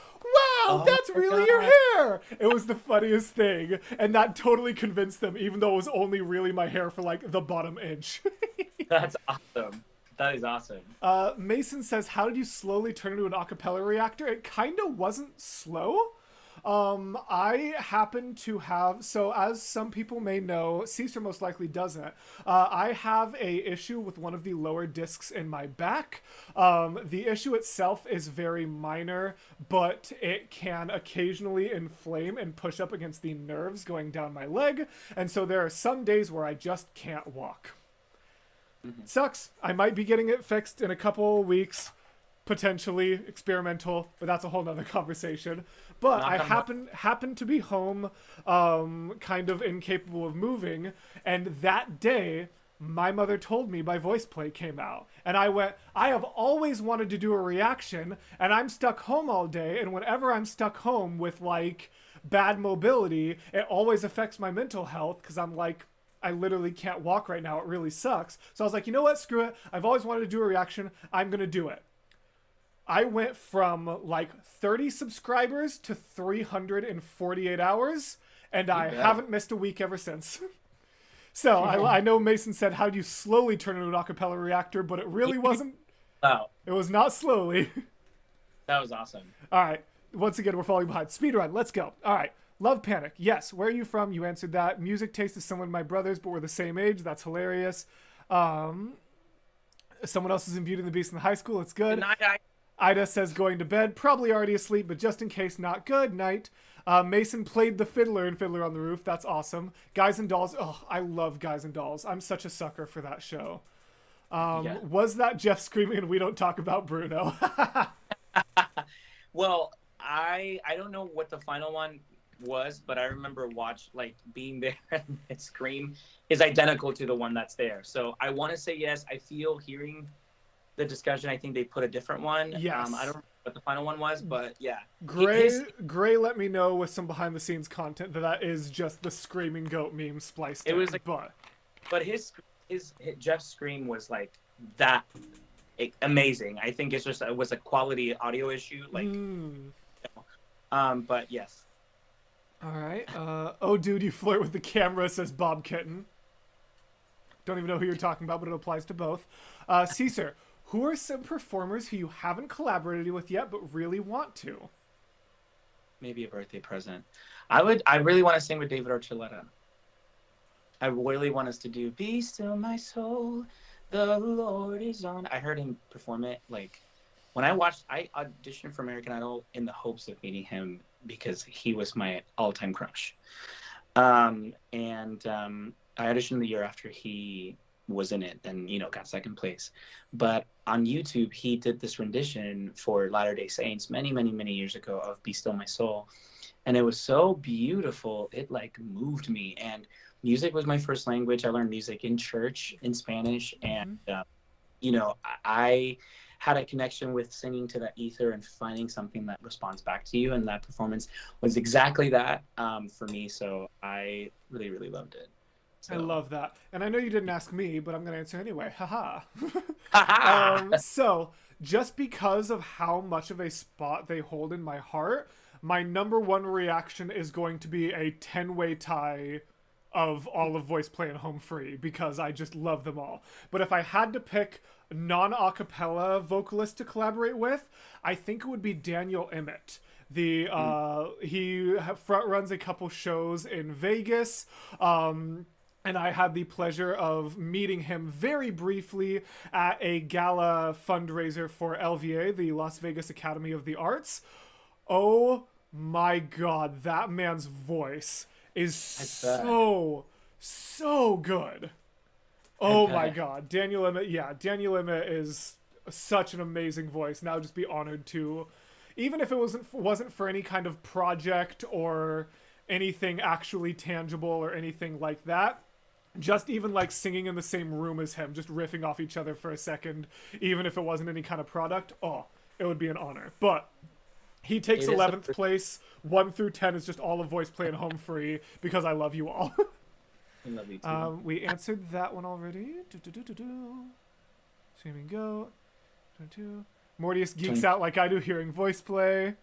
"Wow, that's really your hair." It was the funniest thing. And that totally convinced them, even though it was only really my hair for like the bottom inch. That's awesome. That is awesome. Mason says, how did you slowly turn into an acapella reactor? It kind of wasn't slow. I happen to have, so as some people may know, Cesar most likely doesn't, I have a issue with one of the lower discs in my back. The issue itself is very minor, but it can occasionally inflame and push up against the nerves going down my leg, and so there are some days where I just can't walk. It sucks. I might be getting it fixed in a couple weeks. Potentially experimental, but that's a whole nother conversation. But I happened to be home, kind of incapable of moving, and that day my mother told me my VoicePlay came out, and I went, I have always wanted to do a reaction, and I'm stuck home all day, and whenever I'm stuck home with like bad mobility, it always affects my mental health because I'm like I literally can't walk right now. It really sucks. So I was like, you know what? Screw it. I've always wanted to do a reaction. I'm going to do it. I went from like 30 subscribers to 348 hours, and I haven't missed a week ever since. So I know Mason said, how do you slowly turn into an acapella reactor? But it really wasn't. Wow. It was not slowly. That was awesome. All right. Once again, we're falling behind. Speedrun. Let's go. All right. Love Panic. Yes. Where are you from? You answered that. Music taste is similar to my brother's, but we're the same age. That's hilarious. Someone else is in Beauty and the Beast in high school. It's good. Good night, Ida says going to bed. Probably already asleep, but just in case, not good. Night. Mason played the fiddler in Fiddler on the Roof. That's awesome. Guys and Dolls. Oh, I love Guys and Dolls. I'm such a sucker for that show. Was that Geoff screaming and we don't talk about Bruno? Well, I don't know what the final one was, but I remember being there and it scream is identical to the one that's there. So I want to say yes. I feel hearing the discussion, I think they put a different one. Yes. I don't know what the final one was, but yeah. Gray let me know with some behind the scenes content that is just the screaming goat meme spliced. It was like, but his Geoff's scream was like that amazing. I think it was a quality audio issue. But yes. All right. Oh, dude, you flirt with the camera, says Bob Kitten. Don't even know who you're talking about, but it applies to both. Cesar, who are some performers who you haven't collaborated with yet, but really want to? Maybe a birthday present. I really want to sing with David Archuleta. I really want us to do "Be Still My Soul, the Lord Is On." I heard him perform it. Like when I auditioned for American Idol in the hopes of meeting him because he was my all-time crush. I auditioned the year after he was in it and, got second place. But on YouTube, he did this rendition for Latter-day Saints many, many, many years ago of "Be Still My Soul." And it was so beautiful. It moved me. And music was my first language. I learned music in church in Spanish. And, I had a connection with singing to that ether and finding something that responds back to you. And that performance was exactly that for me. So I really, really loved it. So. I love that. And I know you didn't ask me, but I'm going to answer anyway. Haha. So just because of how much of a spot they hold in my heart, my number one reaction is going to be a 10-way tie of all of VoicePlay and Home Free because I just love them all. But if I had to pick non-acapella vocalist to collaborate with, I think it would be Daniel Emmett. He front runs a couple shows in Vegas. And I had the pleasure of meeting him very briefly at a gala fundraiser for LVA, the Las Vegas Academy of the Arts. Oh my God, that man's voice is so good. Oh my God. Daniel Emmett is such an amazing voice. And I would just be honored to, even if it wasn't for any kind of project or anything actually tangible or anything like that, just even singing in the same room as him, just riffing off each other for a second, even if it wasn't any kind of product, it would be an honor. But he takes 11th place. 1 through 10 is just all of VoicePlay and Home Free because I love you all. I love you too. We answered that one already. Streaming Go. 22. Mortius geeks out like I do hearing VoicePlay.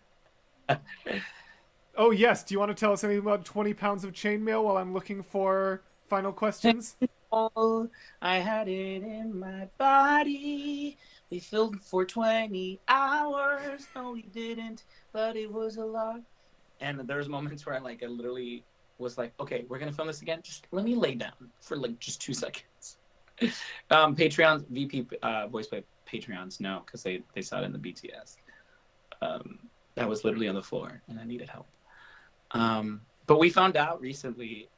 Oh yes, do you want to tell us anything about 20 pounds of chainmail while I'm looking for final questions? I had it in my body. We filmed for 20 hours. No, we didn't, but it was a lot. And there's moments where I literally was like, okay, we're going to film this again. Just let me lay down for just 2 seconds. Patreons, VP VoicePlay Patreons, no, because they saw it in the BTS. That was literally on the floor, and I needed help. But we found out recently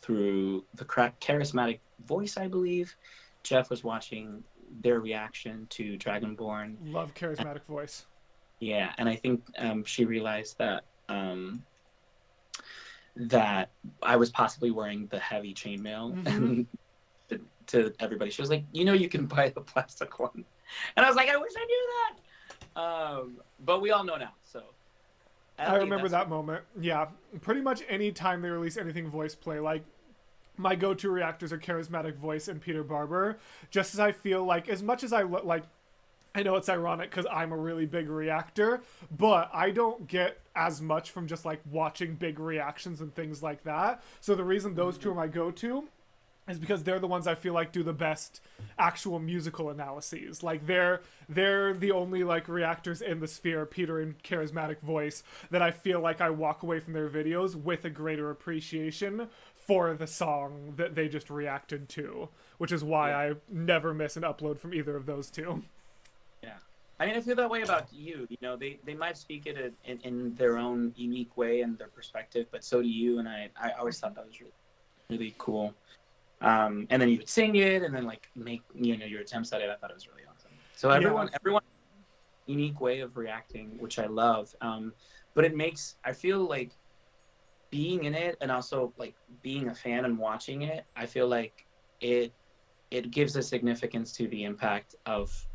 through the Charismatic Voice, I believe, Geoff was watching their reaction to Dragonborn. Love Charismatic Voice. Yeah, and I think she realized that that I was possibly wearing the heavy chainmail to everybody. She was like, you can buy the plastic one. And I was like, I wish I knew that. But we all know now, so. I remember that moment. Yeah, pretty much any time they release anything VoicePlay, my go-to reactors are Charismatic Voice and Peter Barber. Just as I feel like, as much as I like, I know it's ironic because I'm a really big reactor, but I don't get as much from just like watching big reactions and things like that. So the reason those two are my go-to is because they're the ones I feel like do the best actual musical analyses. Like they're the only like reactors in the sphere, Peter and Charismatic Voice, that I feel like I walk away from their videos with a greater appreciation for the song that they just reacted to, which is why I never miss an upload from either of those two. Yeah. I mean, I feel that way about you. You know, they might speak it in their own unique way and their perspective, but so do you. And I always thought that was really, really cool. And then you would sing it and then like make, you know, your attempts at it. I thought it was really awesome. So everyone unique way of reacting, which I love. But it makes, I feel like being in it and also like being a fan and watching it, I feel like it gives a significance to the impact of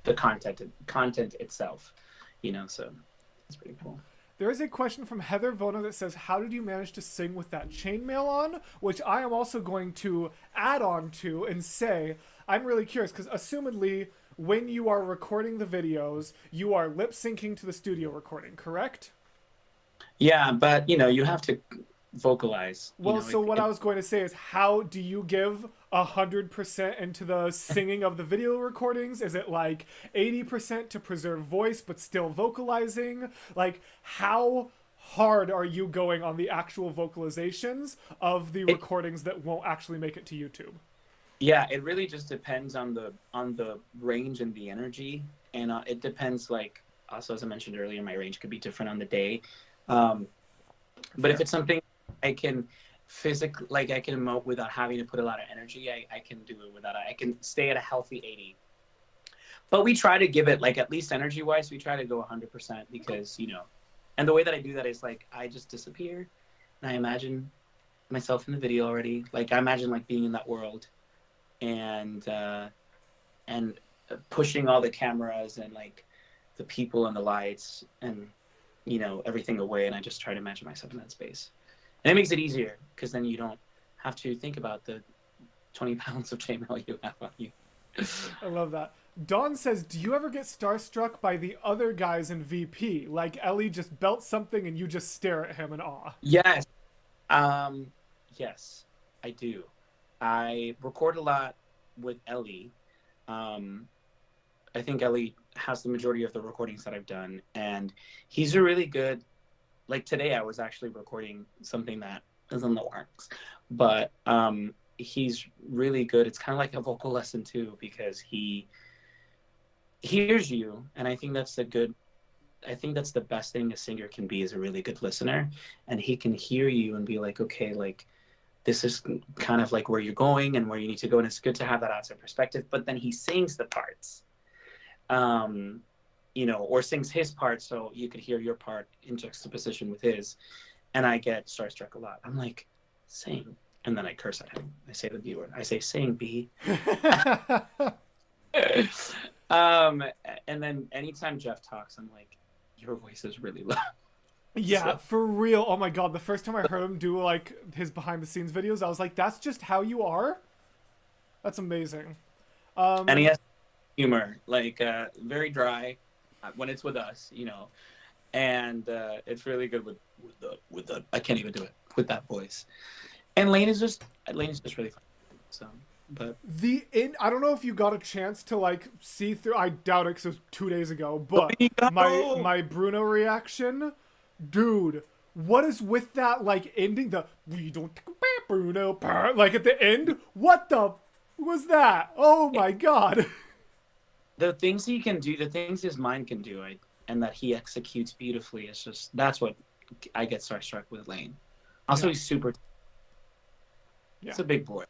the content itself, you know, so it's pretty cool. There is a question from Heather Vona that says, how did you manage to sing with that chainmail on? Which I am also going to add on to and say, I'm really curious, because assumedly, when you are recording the videos, you are lip syncing to the studio recording, correct? Yeah, but, you know, you have to vocalize. Well, so what I was going to say is, how do you give 100% into the singing of the video recordings? Is it like 80% to preserve voice but still vocalizing? Like, how hard are you going on the actual vocalizations of the recordings that won't actually make it to YouTube? Yeah, it really just depends on the range and the energy, and it depends. Like also, as I mentioned earlier, my range could be different on the day. But if it's something I can physically, like I can emote without having to put a lot of energy, I can do it without, I can stay at a healthy 80. But we try to give it, like, at least energy wise, we try to go 100% because, you know, and the way that I do that is like, I just disappear and I imagine myself in the video already. Like I imagine like being in that world and pushing all the cameras and like the people and the lights and, you know, everything away. And I just try to imagine myself in that space. And it makes it easier because then you don't have to think about the 20 pounds of chainmail you have on you. I love that. Dawn says, do you ever get starstruck by the other guys in VP? Like Ellie just belts something and you just stare at him in awe. Yes. Yes, I do. I record a lot with Ellie. I think Ellie has the majority of the recordings that I've done. And he's a really good, like today I was actually recording something that is in the works. But he's really good. It's kind of like a vocal lesson too, because he hears you. And I think that's the best thing a singer can be, is a really good listener. And he can hear you and be like, okay, like this is kind of like where you're going and where you need to go. And it's good to have that outside perspective. But then he sings the parts, you know, or sings his part so you could hear your part in juxtaposition with his. And I get starstruck a lot. I'm like, sing. And then I curse at him. I say the B word. I say, sing, B. And then anytime Geoff talks, I'm like, your voice is really low. Yeah, So, for real. Oh my god, the first time I heard him do like his behind the scenes videos, I was like, that's just how you are? That's amazing. and he has humor, like very dry when it's with us, you know. And it's really good with the I can't even do it with that voice. And Lane is just really fun. So, but I don't know if you got a chance to like see through. I doubt it because it was 2 days ago. But my Bruno reaction, dude, what is with that like ending? The we don't Bruno like at the end. What the was that? Oh my god. the things he can do, the things his mind can do, and that he executes beautifully. It's just that's what I get starstruck with Lane. Also, he's super. Yeah. It's a big boy.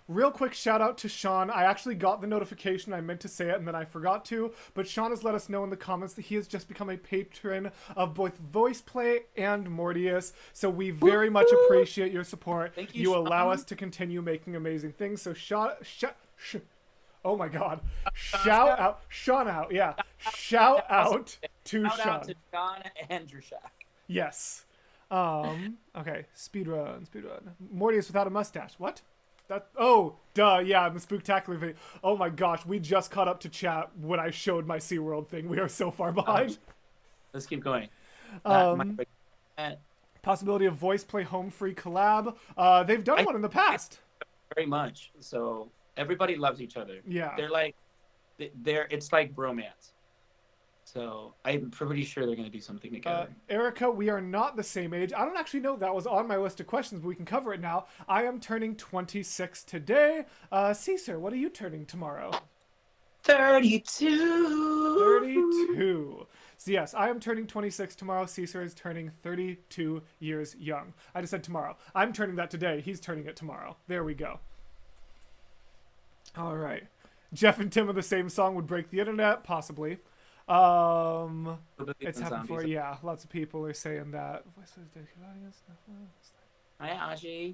Real quick shout out to Sean. I actually got the notification. I meant to say it and then I forgot to, but Sean has let us know in the comments that he has just become a patron of both VoicePlay and Mortius. So we very much appreciate your support. Thank you, You allow Sean. us to continue making amazing things. So oh my god. Shout out Sean out. Yeah. Shout out to Shout Sean. out to John and Drashak. Yes. Okay, speedrun. Mortius without a mustache. What? Oh, duh, yeah, in the Spooktacular video. Oh my gosh, we just caught up to chat when I showed my SeaWorld thing. We are so far behind. Let's keep going. Possibility of VoicePlay home free collab. They've done one in the past. Very much. So everybody loves each other. Yeah. It's like bromance. So I'm pretty sure they're going to do something together. Erica, we are not the same age. I don't actually know that was on my list of questions, but we can cover it now. I am turning 26 today. Cesar, what are you turning tomorrow? 32. 32. So yes, I am turning 26 tomorrow. Cesar is turning 32 years young. I just said tomorrow. I'm turning that today. He's turning it tomorrow. There we go. All right. Geoff and Tim are the same song would break the internet, possibly. It's happened before. Yeah, lots of people are saying that. Hi, Aji.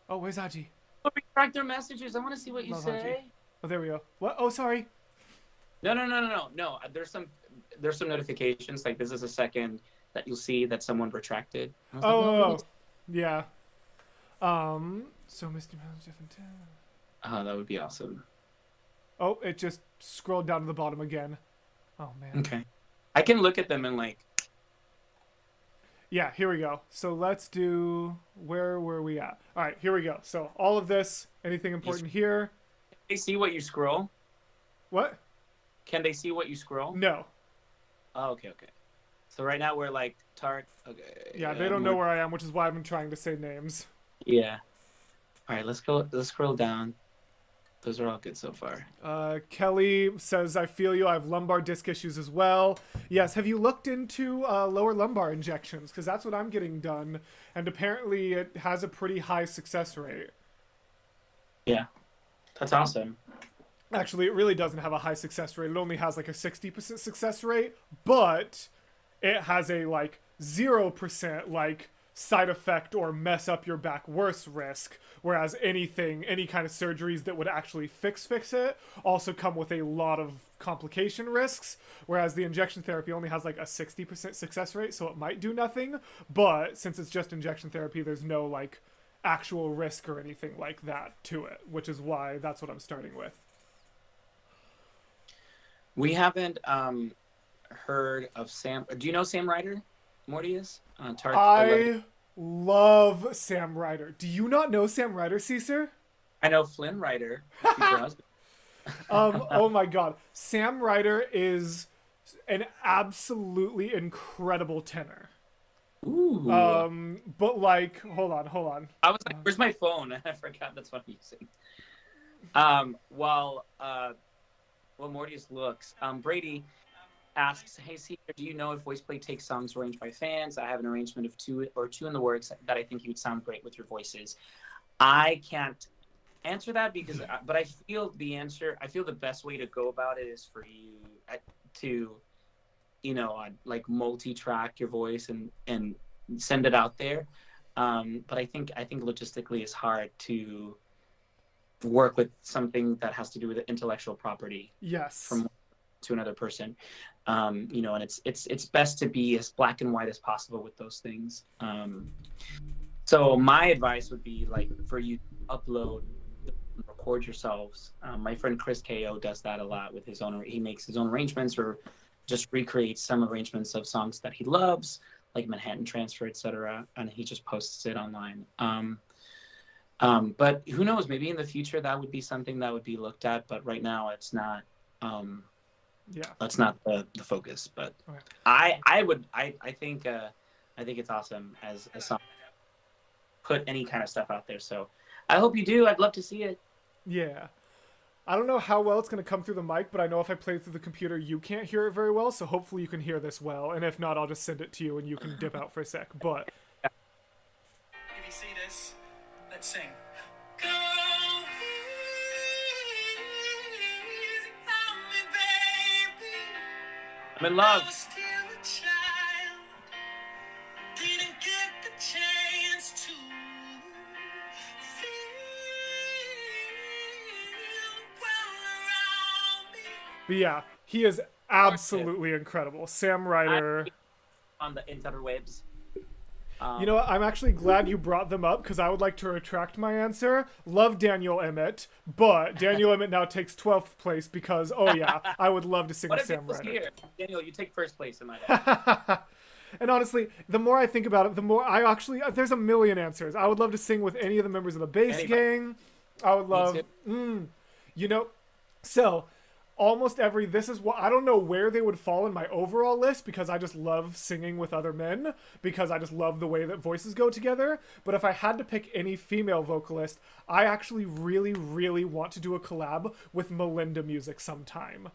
Oh, where's Aji? Retract their messages. I want to see what you say. Aji. Oh, there we go. What? Oh, sorry. No. There's some notifications. Like this is a second that you'll see that someone retracted. Yeah. So Mr. Jeff and Tim. Oh, that would be awesome. Oh, it just scrolled down to the bottom again. Oh man. Okay. I can look at them and like. Yeah, here we go. So let's do. Where were we at? All right, here we go. So all of this. Anything important here? Can they see what you scroll? What? Can they see what you scroll? No. Oh, okay. So right now we're like Okay. Yeah, they don't know where I am, which is why I've been trying to say names. Yeah. All right, let's go. Let's scroll down. Those are all good so far. Kelly says, I feel you. I have lumbar disc issues as well. Yes. Have you looked into lower lumbar injections? Because that's what I'm getting done. And apparently it has a pretty high success rate. Yeah. That's awesome. Actually, it really doesn't have a high success rate. It only has like a 60% success rate. But it has a like 0% like side effect or mess up your back worse risk, whereas any kind of surgeries that would actually fix it also come with a lot of complication risks, whereas the injection therapy only has like a 60% success rate, so it might do nothing, but since it's just injection therapy, there's no like actual risk or anything like that to it, which is why that's what I'm starting with. We haven't heard of Sam. Do you know Sam Ryder? Mortius? I love Sam Ryder. Do you not know Sam Ryder, Cesar? I know Flynn Ryder. Oh my god. Sam Ryder is an absolutely incredible tenor. Ooh. But like, hold on. I was like, where's my phone? I forgot that's what I'm using. While Mortius looks, Brady asks, hey, Cesar, do you know if VoicePlay takes songs arranged by fans? I have an arrangement of two in the works that I think you would sound great with your voices. I can't answer that but I feel the best way to go about it is for you to, like multi-track your voice and send it out there. But I think logistically it's hard to work with something that has to do with intellectual property. Yes. From to another person, and it's best to be as black and white as possible with those things. So my advice would be like for you to upload, record yourselves. My friend Chris KO does that a lot with his own. He makes his own arrangements or just recreates some arrangements of songs that he loves, like Manhattan Transfer, etc., and he just posts it online. But who knows? Maybe in the future that would be something that would be looked at. But right now it's not. That's not the focus. But okay. I think it's awesome as a song. Put any kind of stuff out there. So I hope you do. I'd love to see it. Yeah. I don't know how well it's going to come through the mic, but I know if I play it through the computer, you can't hear it very well. So hopefully you can hear this well. And if not, I'll just send it to you and you can dip out for a sec. But if you see this, let's sing. I'm in love. But yeah, he is absolutely incredible. Sam Ryder. On the interwebs. You know what? I'm actually glad you brought them up because I would like to retract my answer. Love Daniel Emmett, but Daniel Emmett now takes 12th place because, oh yeah, I would love to sing What with if Sam it was Ryder. here? Daniel, you take first place in my head. And honestly, the more I think about it, the more I actually, there's a million answers. I would love to sing with any of the members of the bass Anybody. gang. I would love, you know, so almost every, this is what, I don't know where they would fall in my overall list because I just love singing with other men because I just love the way that voices go together. But if I had to pick any female vocalist, I actually really, really want to do a collab with Melinda Music sometime.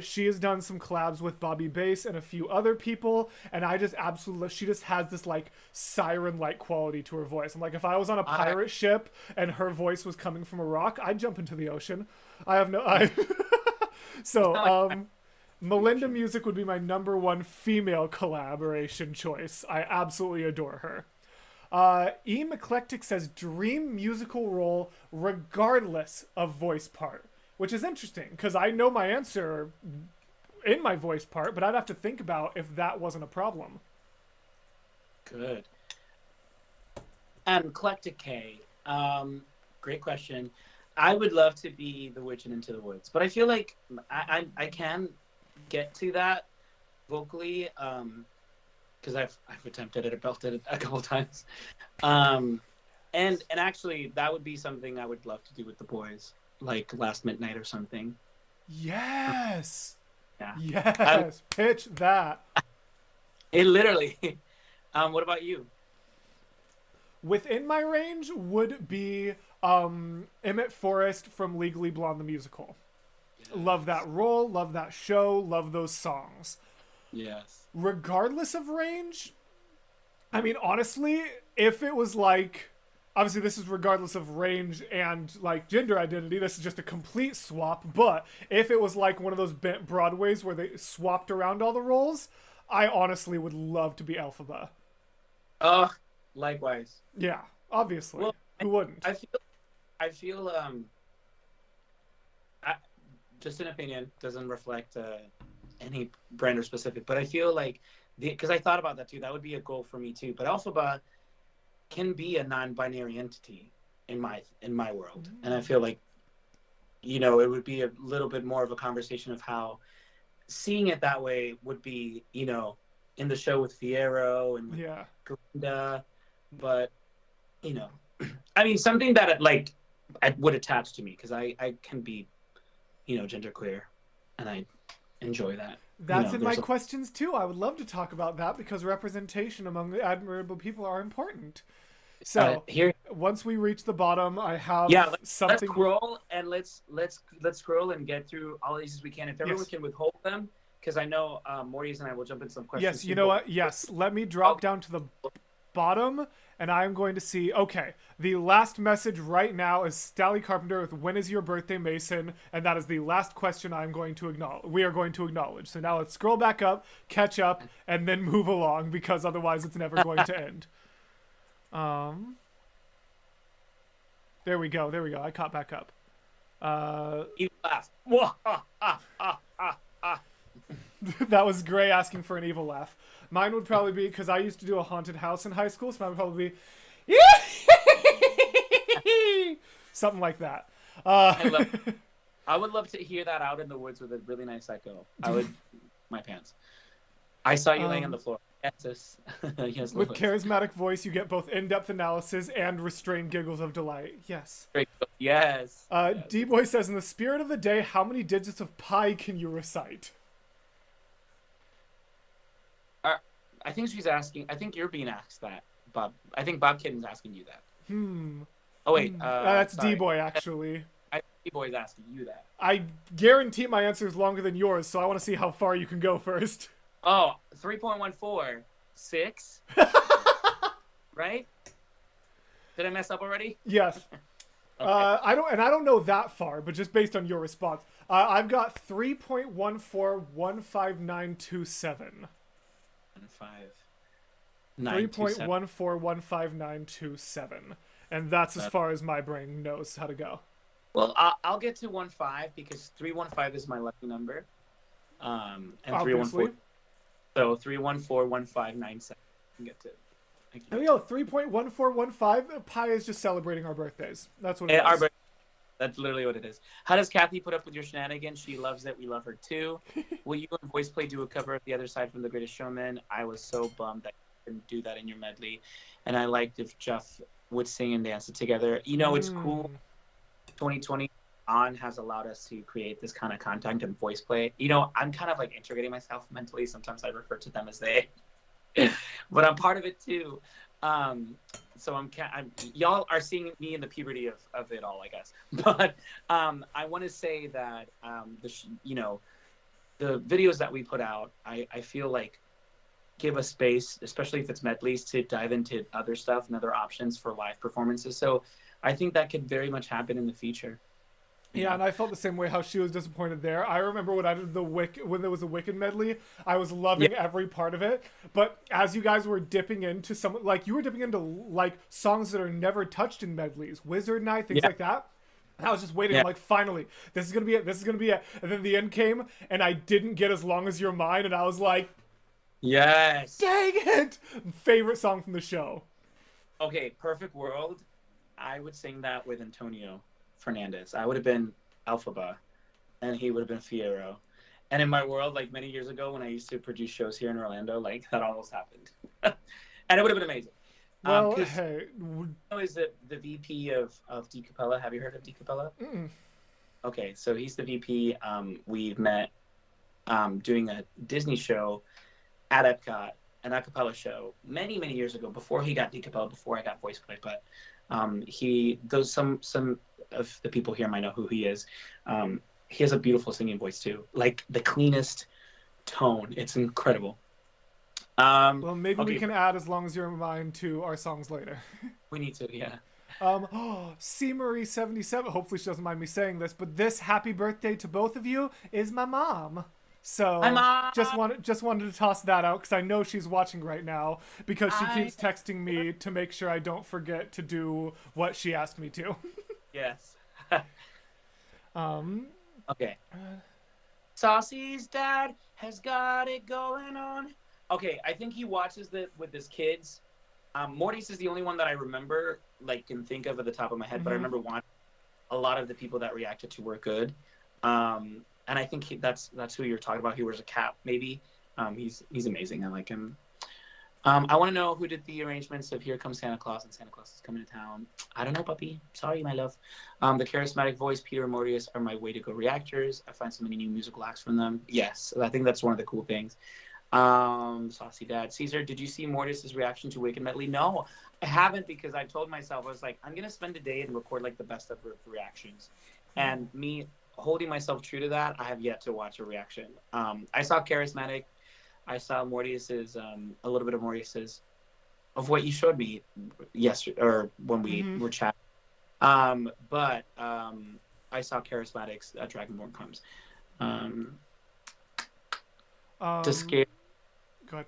She has done some collabs with Bobby Bass and a few other people, and I just absolutely, she just has this like siren-like quality to her voice. I'm like, if I was on a pirate ship and her voice was coming from a rock, I'd jump into the ocean. So, Melinda Music would be my number one female collaboration choice. I absolutely adore her. E. McClectic says dream musical role regardless of voice part, which is interesting because I know my answer in my voice part, but I'd have to think about if that wasn't a problem. Good. And Eclectic K, great question. I would love to be the witch in Into the Woods, but I feel like I can get to that vocally because I've attempted it, belted it a couple times, and actually that would be something I would love to do with the boys, like Last Midnight or something. Yes. Yeah. Yes. Pitch that. It literally. What about you? Within my range would be Emmett Forrest from Legally Blonde the musical. Yes. Love that role, love that show, love those songs. Yes. Regardless of range, I mean, honestly, if it was like, obviously this is regardless of range and like gender identity, this is just a complete swap, but if it was like one of those bent Broadways where they swapped around all the roles, I honestly would love to be Elphaba. Likewise. Yeah, obviously. Well, who wouldn't? I feel just an opinion, doesn't reflect any brand or specific, but I feel like because I thought about that too, that would be a goal for me too. But Elphaba can be a non-binary entity in my world, and I feel like it would be a little bit more of a conversation of how seeing it that way would be, in the show with Fierro and with Glinda, but I mean something that I would attach to me because I can be, genderqueer, and I enjoy that. That's in my questions too. I would love to talk about that because representation among the admirable people are important. So here, once we reach the bottom, I have something. Let's scroll and let's scroll and get through all of these as we can. If everyone can withhold them, because I know Mortius and I will jump into some questions. Yes, you know what? Yes, let me drop down to the bottom, and I'm going to see. Okay, the last message right now is Stally Carpenter with "When is your birthday, Mason?" and that is the last question I'm going to acknowledge. We are going to acknowledge. So now let's scroll back up, catch up, and then move along because otherwise it's never going to end. There we go. I caught back up. You laugh. That was Gray asking for an evil laugh. Mine would probably be, because I used to do a haunted house in high school, so mine would probably be something like that. I would love to hear that out in the woods with a really nice echo. I would my pants. I saw you laying on the floor. Yes, yes. With charismatic voice, you get both in-depth analysis and restrained giggles of delight. Yes. Yes. D-Boy says, in the spirit of the day, how many digits of pi can you recite? I think she's asking. I think you're being asked that, Bob. I think Bob Kitten's asking you that. Oh wait, that's D-Boy actually. D-Boy's asking you that. I guarantee my answer is longer than yours, so I want to see how far you can go first. Oh, 3.14. 6? Right? Did I mess up already? Yes. Okay. I don't know that far, but just based on your response, I've got 3.1415927. 3.1415927, and that's as far as my brain knows how to go. Well, I'll get to 15 because 315 is my lucky number, and obviously. 314. So 3141597. Can get to. Thank There you. we go. 3.1415. Pi is just celebrating our birthdays. That's what it Our is. birthday. That's literally what it is. How does Kathy put up with your shenanigans? She loves it. We love her too. Will you and VoicePlay do a cover of The Other Side from The Greatest Showman? I was so bummed that you couldn't do that in your medley. And I liked if Geoff would sing and dance it together. You know, it's cool. 2020 on has allowed us to create this kind of content in VoicePlay. You know, I'm kind of like integrating myself mentally. Sometimes I refer to them as they, but I'm part of it too. So y'all are seeing me in the puberty of it all, I guess. But I want to say that the videos that we put out, I feel like give us space, especially if it's medleys, to dive into other stuff and other options for live performances. So I think that could very much happen in the future. Yeah, and I felt the same way how she was disappointed there. I remember when I did when there was a Wicked medley, I was loving every part of it. But as you guys were dipping into you were dipping into like songs that are never touched in medleys, Wizard Night, things like that. And I was just waiting. I'm like, finally, this is gonna be it. This is gonna be it. And then the end came, and I didn't get As Long As You're Mine, and I was like, yes, dang it! Favorite song from the show. Okay, Perfect World. I would sing that with Antonio Fernandez. I would have been Alphaba, and he would have been Fierro. And in my world, like many years ago when I used to produce shows here in Orlando, like that almost happened. And it would have been amazing. Well, hey. Is the VP of D Cappella. Have you heard of D Cappella? Mm-mm. Okay, so he's the VP. We've met doing a Disney show at Epcot, an a cappella show many, many years ago, before he got D Cappella, before I got VoicePlay. But some of the people here might know who he is. He has a beautiful singing voice too, like the cleanest tone. It's incredible. Well, maybe we can add As Long As You're Mine to our songs later. We need to, yeah. C Marie 77. Hopefully she doesn't mind me saying this, but this happy birthday to both of you is my mom. So Hi, Mom. just wanted to toss that out because I know she's watching right now because she keeps texting me to make sure I don't forget to do what she asked me to. Yes. Okay. Saucy's dad has got it going on. Okay, I think he watches it with his kids. Mortius is the only one that I remember, like, can think of at the top of my head. But I remember watching a lot of the people that reacted to were good. And I think that's who you're talking about. He wears a cap, maybe. He's amazing. I like him. I want to know who did the arrangements of Here Comes Santa Claus and Santa Claus is Coming to Town. I don't know, puppy. Sorry, my love. The Charismatic Voice, Peter and Mortius are my way to go reactors. I find so many new musical acts from them. Yes, I think that's one of the cool things. Saucy Dad. Cesar, did you see Mortius's reaction to Wicked Medley? No, I haven't, because I told myself, I was like, I'm going to spend a day and record like the best of reactions. And me holding myself true to that, I have yet to watch a reaction. I saw Charismatic. I saw Mortius's, a little bit of Mortius's, of what you showed me yesterday, or when we were chatting. But I saw Charismatic's Dragonborn Comes. To scare. Go ahead.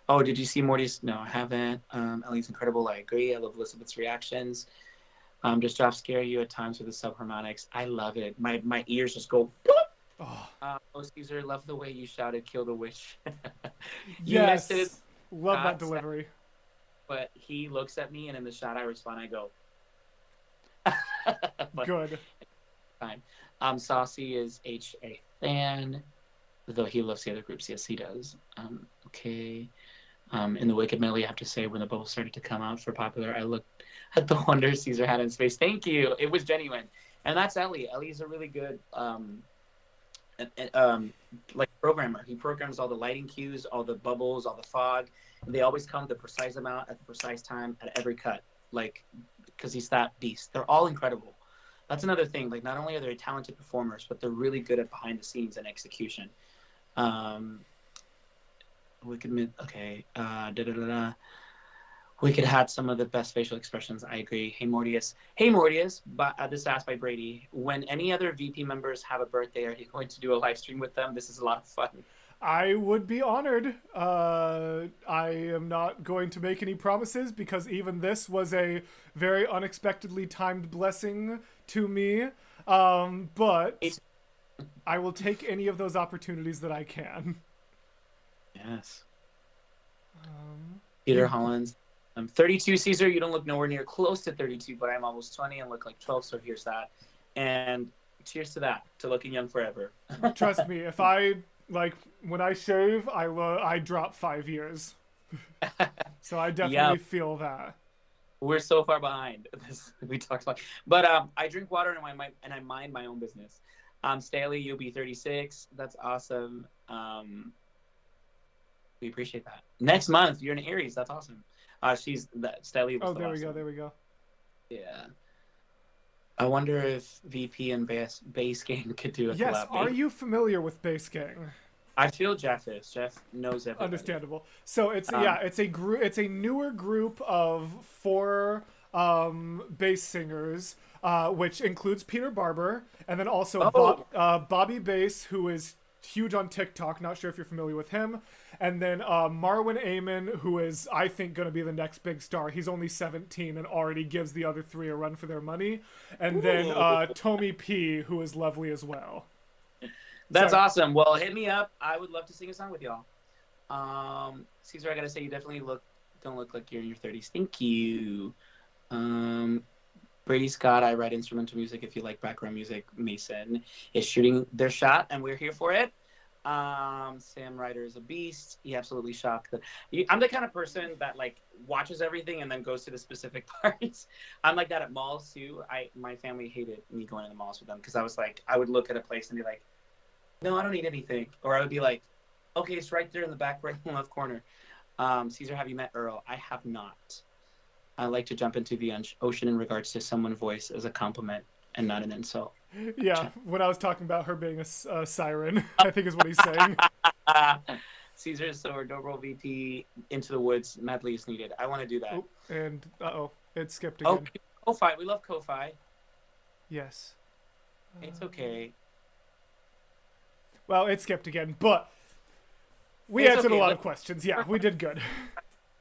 Oh, did you see Mortius? No, I haven't. Ellie's incredible. I agree. I love Elizabeth's reactions. Does Geoff scare you at times with the subharmonics? I love it. My ears just go. Oh, Cesar, love the way you shouted "Kill the witch." Yes, missed it. Love that delivery. But he looks at me, and in the shot I respond, I go. Good. Fine. Saucy is a fan, though he loves the other groups. Yes, he does. Okay. In the Wicked Medley, I have to say, when the bubbles started to come out for Popular, I looked at the wonder Cesar had in space. Thank you. It was genuine. And that's Ellie. Ellie's a really good like programmer. He programs all the lighting cues, all the bubbles, all the fog. And they always come the precise amount at the precise time at every cut, like, because he's that beast. They're all incredible. That's another thing. Like, not only are they talented performers, but they're really good at behind the scenes and execution. Wicked, okay. Wicked had some of the best facial expressions. I agree. Hey Mortius. But this is asked by Brady. When any other VP members have a birthday, are you going to do a live stream with them? This is a lot of fun. I would be honored. I am not going to make any promises because even this was a very unexpectedly timed blessing to me. But I will take any of those opportunities that I can. Yes. Peter Hollins, I'm 32, Cesar. You don't look nowhere near close to 32, but I'm almost 20 and look like 12. So here's that. And cheers to that, to looking young forever. Trust me, if I like when I shave, I drop 5 years. So I definitely feel that. We're so far behind. We talked about, but I drink water and I mind my own business. Staley, you'll be 36. That's awesome. We appreciate that. Next month, you're an Aries. That's awesome. She's that Staley. Oh, there we go. There we go. Yeah. I wonder if VP and Bass Gang could do a collab. Yes. Are you familiar with Bass Gang? I feel Geoff is. Geoff knows everything. Understandable. So it's it's a group. It's a newer group of 4 bass singers, which includes Peter Barber, and then also Bobby Bass, who is huge on TikTok. Not sure if you're familiar with him. And then Marwin Amen, who is, I think, going to be the next big star. He's only 17 and already gives the other 3 a run for their money. And then Tommy P, who is lovely as well. That's awesome. Well, hit me up. I would love to sing a song with y'all. Cesar, I got to say, you definitely don't look like you're in your 30s. Thank you. Brady Scott, I write instrumental music. If you like background music, Mason is shooting their shot, and we're here for it. Sam Ryder is a beast. He absolutely shocked. I'm the kind of person that like watches everything and then goes to the specific parts. I'm like that at malls too. My family hated me going to the malls with them because I was like, I would look at a place and be like, no, I don't need anything. Or I would be like, okay, it's right there in the back right left corner. Cesar, have you met Earl? I have not. I like to jump into the ocean in regards to someone's voice as a compliment and not an insult. Yeah, when I was talking about her being a siren, I think is what he's saying. Cesar is so adorable. VP into the woods. Medley is needed. I want to do that. Oh, and it skipped again. Oh, Ko-Fi. We love Ko-Fi. Yes. It's okay. Well, it skipped again, but we answered a lot of questions. Yeah, we did good.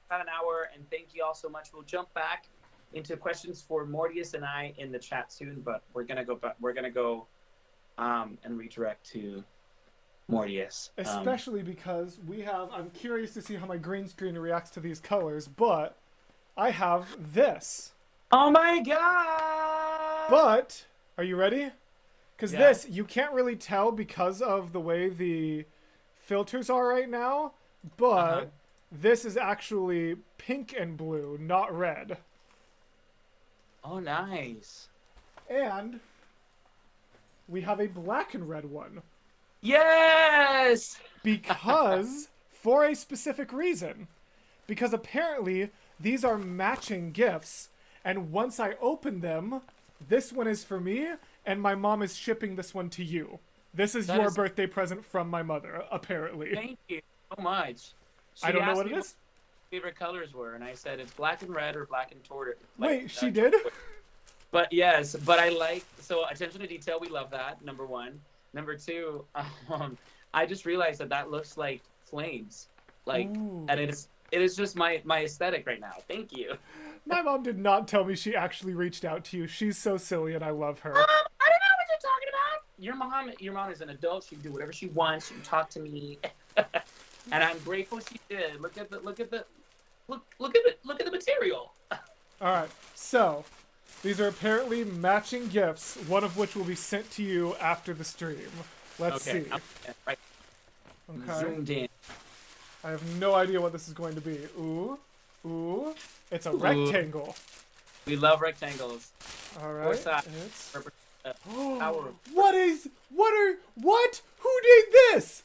About an hour, and thank you all so much. We'll jump back into questions for Mortius and I in the chat soon, but we're gonna go back. We're gonna go and redirect to Mortius, especially because we have. I'm curious to see how my green screen reacts to these colors, but I have this. Oh my god! But are you ready? Because this you can't really tell because of the way the filters are right now, but this is actually pink and blue, not red. Oh, nice. And we have a black and red one. Yes! Because, for a specific reason. Because apparently, these are matching gifts, and once I open them, this one is for me, and my mom is shipping this one to you. This is your birthday present from my mother, apparently. Thank you so much. I don't know what it is. Favorite colors were, and I said it's black and red or black and tortoise. Wait, she did? But yes, but I like, so attention to detail, we love that, number one. Number two, I just realized that looks like flames. Like, ooh. And it is just my aesthetic right now. Thank you. My mom did not tell me she actually reached out to you. She's so silly and I love her. I don't know what you're talking about. Your mom is an adult. She can do whatever she wants. She can talk to me. And I'm grateful she did. Look at the material. All right. So, these are apparently matching gifts, one of which will be sent to you after the stream. Let's see. Right. Okay. Zoomed in. I have no idea what this is going to be. Ooh. It's a rectangle. We love rectangles. All right. It's power. What? Who did this?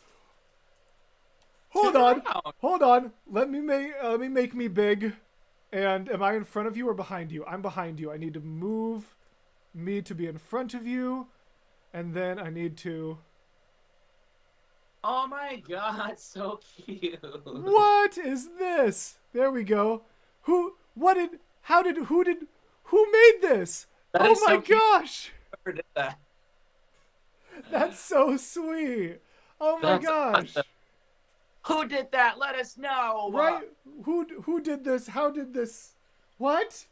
Hold on. Let me make me big. And am I in front of you or behind you? I'm behind you. I need to move me to be in front of you. And then I need to... Oh my god, so cute. What is this? There we go. Who made this? That is my so gosh. Whoever did that. That's so sweet. Oh my gosh. Awesome. Who did that? Let us know. Right? Who did this? How did this? What?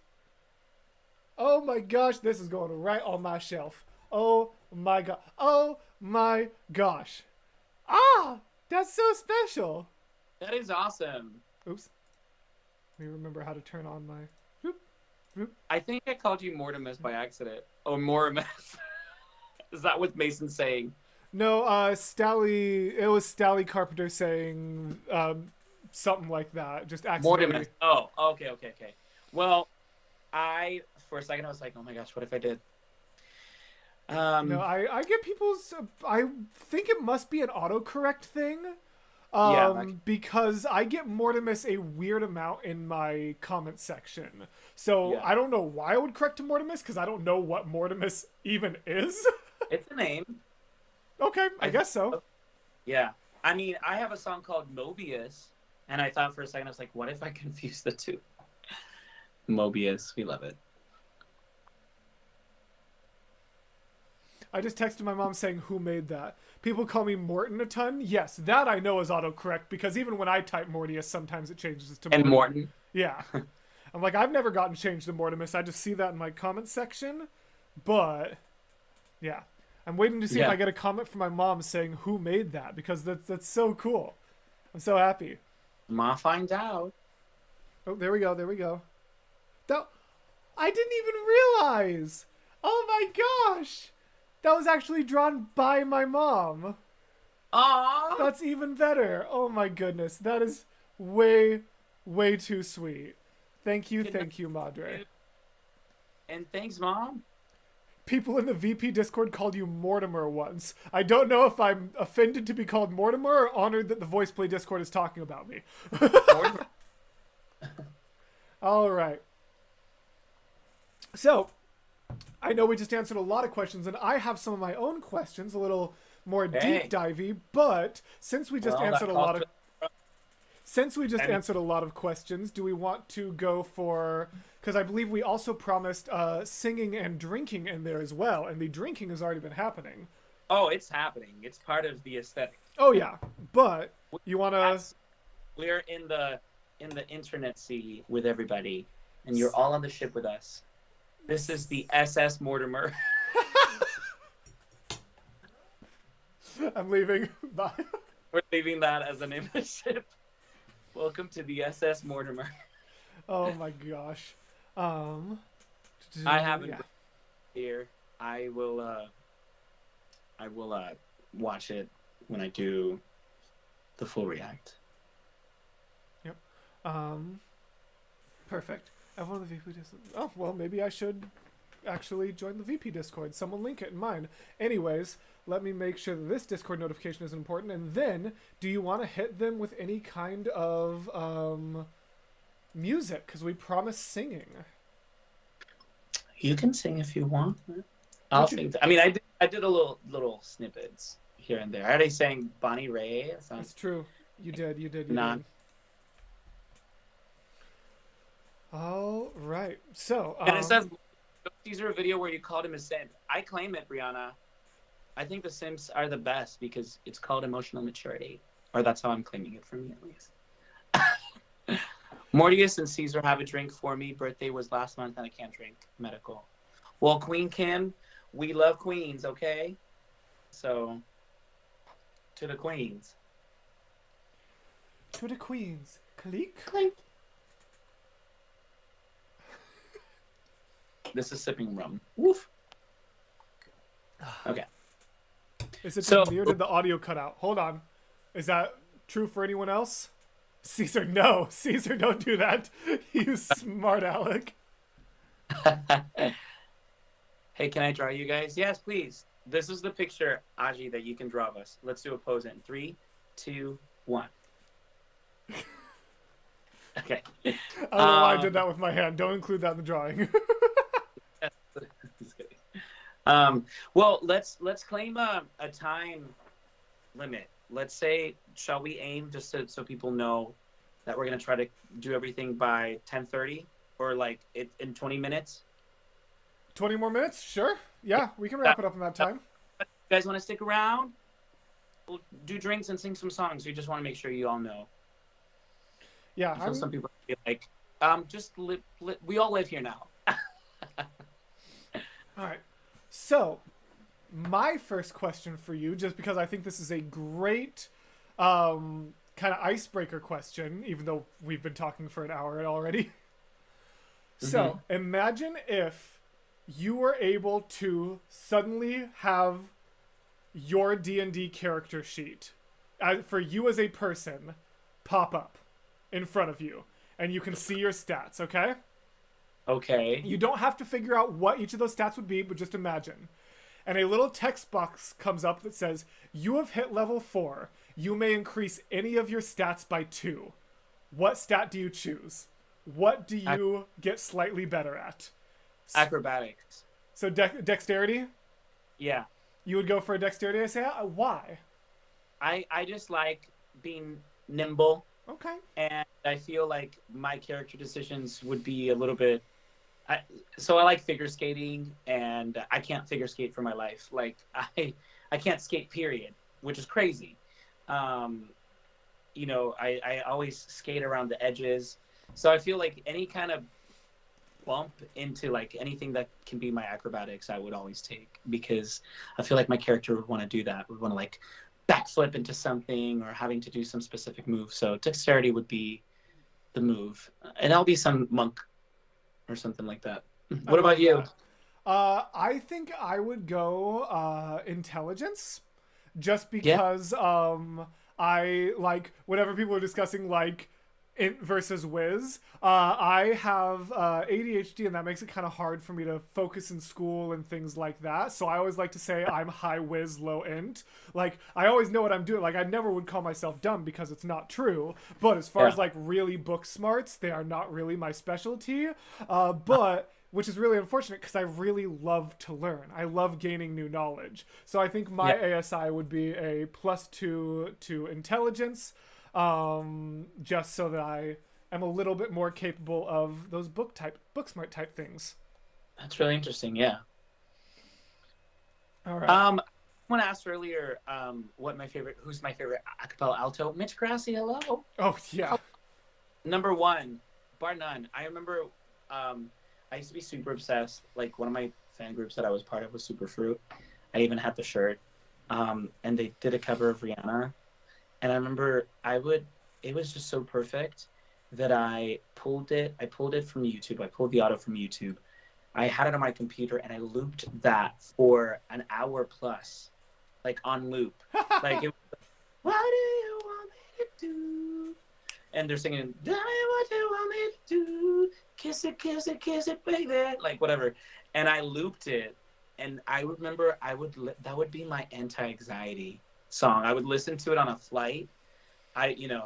Oh my gosh, this is going right on my shelf. Oh my god. Oh my gosh. Ah, that's so special. That is awesome. Oops. Let me remember how to turn on my... I think I called you Mortimus by accident. Oh, Mortimus. Is that what Mason's saying? No, it was Stally Carpenter saying something like that. Just accidentally. Mortimus. Oh, okay. Well, for a second, I was like, oh my gosh, what if I did? No, I get people's... I think it must be an autocorrect thing. Because I get Mortimus a weird amount in my comment section. So I don't know why I would correct to Mortimus, because I don't know what Mortimus even is. It's a name. Okay, I guess so. Yeah. I mean, I have a song called Mobius, and I thought for a second, I was like, what if I confuse the two? Mobius, we love it. I just texted my mom saying, who made that? People call me Morton a ton. Yes, that I know is autocorrect, because even when I type Mortius, sometimes it changes to Morton. And Morton. Yeah. I'm like, I've never gotten changed to Mortimus. I just see that in my comment section. But, yeah. I'm waiting to see if I get a comment from my mom saying, who made that? Because that's so cool. I'm so happy. Ma finds out. Oh, there we go. I didn't even realize. Oh my gosh. That was actually drawn by my mom. Aww. That's even better. Oh my goodness. That is way, way too sweet. Thank you, Madre. And thanks, Mom. People in the VP Discord called you Mortimer once. I don't know if I'm offended to be called Mortimer or honored that the VoicePlay Discord is talking about me. All right. So, I know we just answered a lot of questions, and I have some of my own questions, a little more deep divey. But since we just answered a lot of questions, do we want to go for? Because I believe we also promised singing and drinking in there as well, and the drinking has already been happening. Oh, it's happening. It's part of the aesthetic. Oh yeah, but you want to? We're in the internet sea with everybody, and you're all on the ship with us. This is the SS Mortimer. I'm leaving. Bye. We're leaving that as the name of the ship. Welcome to the SS Mortimer. Oh my gosh. I haven't here. I will watch it when I do the full react. Yep. Perfect. Everyone in the VP Discord. Oh, well, maybe I should actually join the VP Discord. Someone link it in mine. Anyways, let me make sure that this Discord notification is important. And then, do you want to hit them with any kind of music? Because we promised singing. You can sing if you want. I'll sing. I mean, I did a little snippets here and there. I already sang Bonnie Ray. That's true. You did. You did. All right. So. And it says, Cesar, a video where you called him a simp. I claim it, Brianna. I think the simps are the best because it's called emotional maturity, or that's how I'm claiming it for me at least. Mortius and Cesar have a drink for me. Birthday was last month and I can't drink. Medical. Well, Queen Kim, we love queens, okay? So, to the queens. To the queens. Click. Clink. This is sipping rum. Woof. Okay. Is it just me or did the audio cut out? Hold on. Is that true for anyone else? Cesar, no. Cesar, don't do that. You smart aleck. Hey, can I draw you guys? Yes, please. This is the picture, Aji, that you can draw of us. Let's do a pose in 3, 2, 1. Okay. I don't know why I did that with my hand. Don't include that in the drawing. Well, let's claim a time limit. Let's say, shall we aim just so people know that we're gonna try to do everything by 10:30 or like in 20 minutes? 20 more minutes? Sure. Yeah, we can wrap it up in that time. You guys want to stick around? We'll do drinks and sing some songs. We just want to make sure you all know. Yeah, Some people feel like, we all live here now. All right. So, my first question for you, just because I think this is a great kind of icebreaker question, even though we've been talking for an hour already. So imagine if you were able to suddenly have your D&D character sheet for you as a person pop up in front of you, and you can see your stats, okay? Okay. You don't have to figure out what each of those stats would be, but just imagine. And a little text box comes up that says, you have hit level 4. You may increase any of your stats by 2. What stat do you choose? What do you get slightly better at? Acrobatics. So dexterity? Yeah. You would go for a dexterity, I say? Why? I just like being nimble. Okay. And I feel like my character decisions would be a little bit... So I like figure skating, and I can't figure skate for my life. Like, I can't skate, period, which is crazy. You know, I always skate around the edges. So I feel like any kind of bump into like anything that can be my acrobatics, I would always take, because I feel like my character would want to do that. Would want to like backflip into something or having to do some specific move. So dexterity would be the move, and I'll be some monk or something like that. What about you? I think I would go intelligence, just because I like whenever people are discussing like int versus whiz. I have ADHD, and that makes it kind of hard for me to focus in school and things like that. So I always like to say I'm high whiz, low int. Like, I always know what I'm doing. Like, I never would call myself dumb because it's not true. But as far as like really book smarts, they are not really my specialty. But which is really unfortunate because I really love to learn. I love gaining new knowledge. So I think my ASI would be a +2 to intelligence. Just so that I am a little bit more capable of those book smart type things. That's really interesting. Yeah. All right. Someone asked earlier, who's my favorite acapella alto? Mitch Grassi. Hello. Oh yeah. Number 1, bar none. I remember, I used to be super obsessed. Like, one of my fan groups that I was part of was Super Fruit. I even had the shirt. And they did a cover of Rihanna. And I remember it was just so perfect that I pulled it from YouTube. I pulled the audio from YouTube. I had it on my computer, and I looped that for an hour plus, like on loop. Like, it was, what do you want me to do? And they're singing, tell me what you want me to do. Kiss it, baby. Like, whatever. And I looped it. And I remember that would be my anti-anxiety song. I would listen to it on a flight.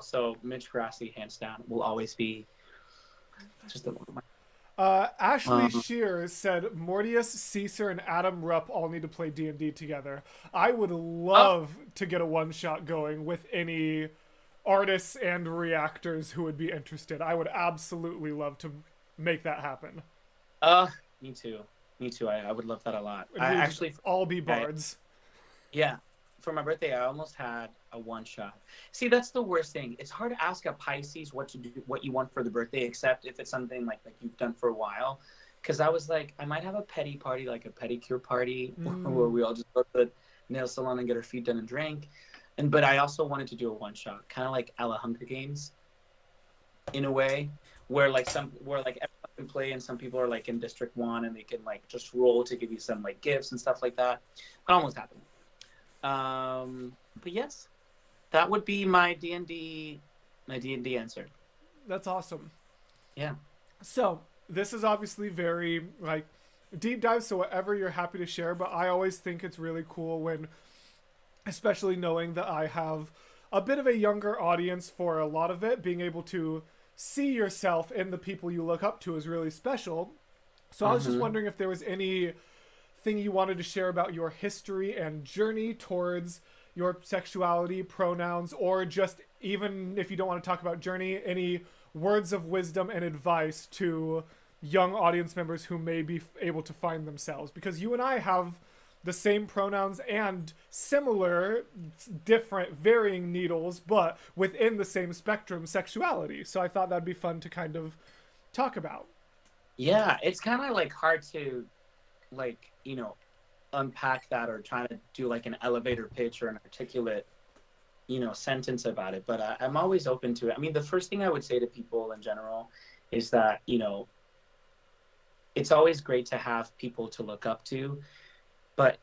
So Mitch Grassi, hands down, will always be just one of my... Ashley Shears said Mortius, Cesar, and Adam Rupp all need to play D&D together. I would love to get a one-shot going with any artists and reactors who would be interested. I would absolutely love to make that happen. Me too. I would love that a lot. I actually all be bards. Yeah. For my birthday, I almost had a one-shot. See, that's the worst thing. It's hard to ask a Pisces what to do, what you want for the birthday, except if it's something like you've done for a while. Because I was like, I might have a petty party, like a pedicure party, where we all just go to the nail salon and get our feet done and drink. But I also wanted to do a one-shot, kind of like a la Hunger Games, in a way, where everyone can play and some people are like in District 1 and they can like just roll to give you some like gifts and stuff like that. It almost happened. But yes, that would be my D&D answer. That's awesome. Yeah. So this is obviously very like deep dive, so whatever you're happy to share, but I always think it's really cool when, especially knowing that I have a bit of a younger audience for a lot of it, being able to see yourself in the people you look up to is really special. So I was just wondering if there was any thing you wanted to share about your history and journey towards your sexuality, pronouns, or just even if you don't want to talk about journey, any words of wisdom and advice to young audience members who may be able to find themselves. Because you and I have the same pronouns and similar, different, varying needles, but within the same spectrum, sexuality. So I thought that'd be fun to kind of talk about. Yeah, it's kind of like hard to unpack that or trying to do like an elevator pitch or an articulate sentence about it, but I'm always open to it. I mean, the first thing I would say to people in general is that, it's always great to have people to look up to, but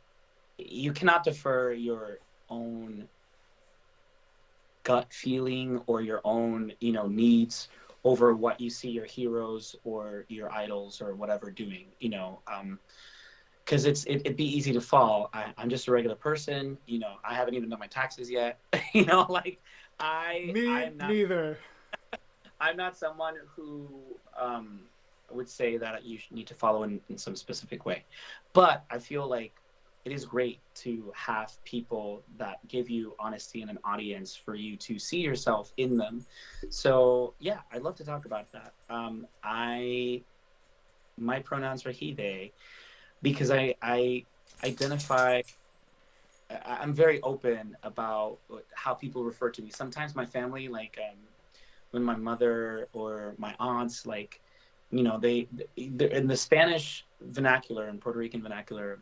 you cannot defer your own gut feeling or your own, needs over what you see your heroes or your idols or whatever doing, because it'd be easy to fall. I'm just a regular person, I haven't even done my taxes yet, like I'm not, neither. I'm not someone who would say that you need to follow in some specific way, but I feel like it is great to have people that give you honesty and an audience for you to see yourself in them. So yeah, I'd love to talk about that. My pronouns are he, they, because I identify, I'm very open about how people refer to me. Sometimes my family, like when my mother or my aunts, like, they're in the Spanish vernacular and Puerto Rican vernacular,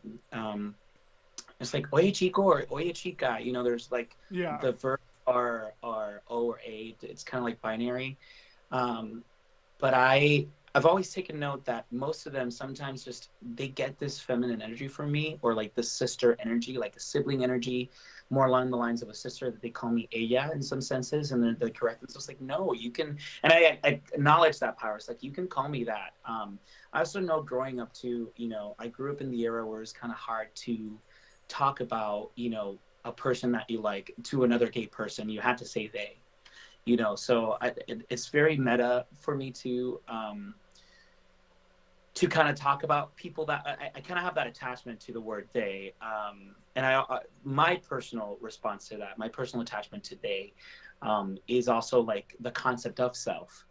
it's like oye chico or oye chica. There's like the verbs are O or A. It's kind of like binary. But I've always taken note that most of them sometimes just they get this feminine energy from me, or like the sister energy, like a sibling energy, more along the lines of a sister, that they call me ella in some senses, and they correct them. So it's like, no, you can, and I acknowledge that power. It's like, you can call me that. I also know growing up too, I grew up in the era where it's kind of hard to talk about, a person that you like to another gay person. You had to say they, so it's very meta for me to kind of talk about people that I kind of have that attachment to the word they. And my personal response to that, my personal attachment to they, is also like the concept of self,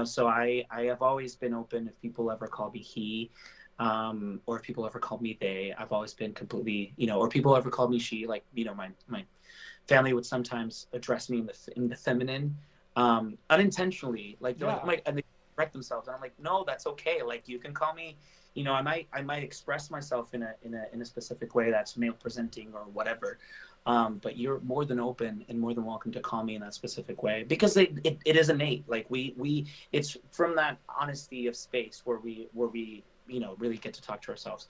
so I have always been open if people ever call me he, or if people ever called me they. I've always been completely, or people ever called me she, like, my family would sometimes address me in the feminine, unintentionally, like they're like, and they correct themselves, and I'm like, no, that's okay, like, you can call me, I might express myself in a specific way that's male presenting or whatever, but you're more than open and more than welcome to call me in that specific way, because it is innate. Like we it's from that honesty of space where we really get to talk to ourselves.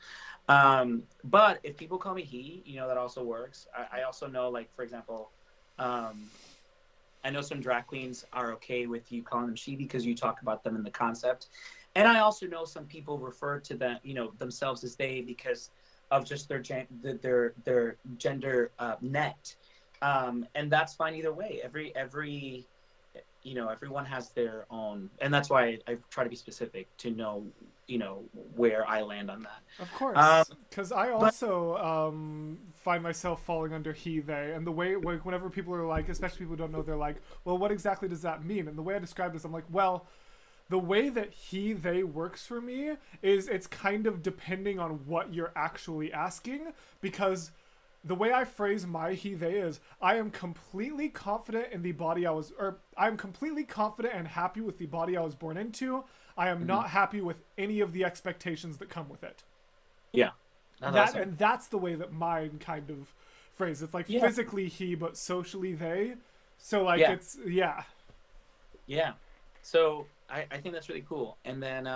But if people call me he, that also works. I also know, like, for example, I know some drag queens are okay with you calling them she because you talk about them in the concept. And I also know some people refer to them, themselves as they because of just their gender net. And that's fine either way. Everyone has their own, and that's why I try to be specific to know, where I land on that. Of course, because I also find myself falling under he, they, and the way, whenever people are like, especially people who don't know, they're like, well, what exactly does that mean? And the way I describe this, I'm like, well, the way that he, they works for me is it's kind of depending on what you're actually asking, because the way I phrase my he, they is, I am completely confident in the body I'm completely confident and happy with the body I was born into. I am not happy with any of the expectations that come with it. Yeah. Awesome. And that's the way that mine kind of phrase. It's like physically he, but socially they. So like it's, Yeah. So I think that's really cool. And then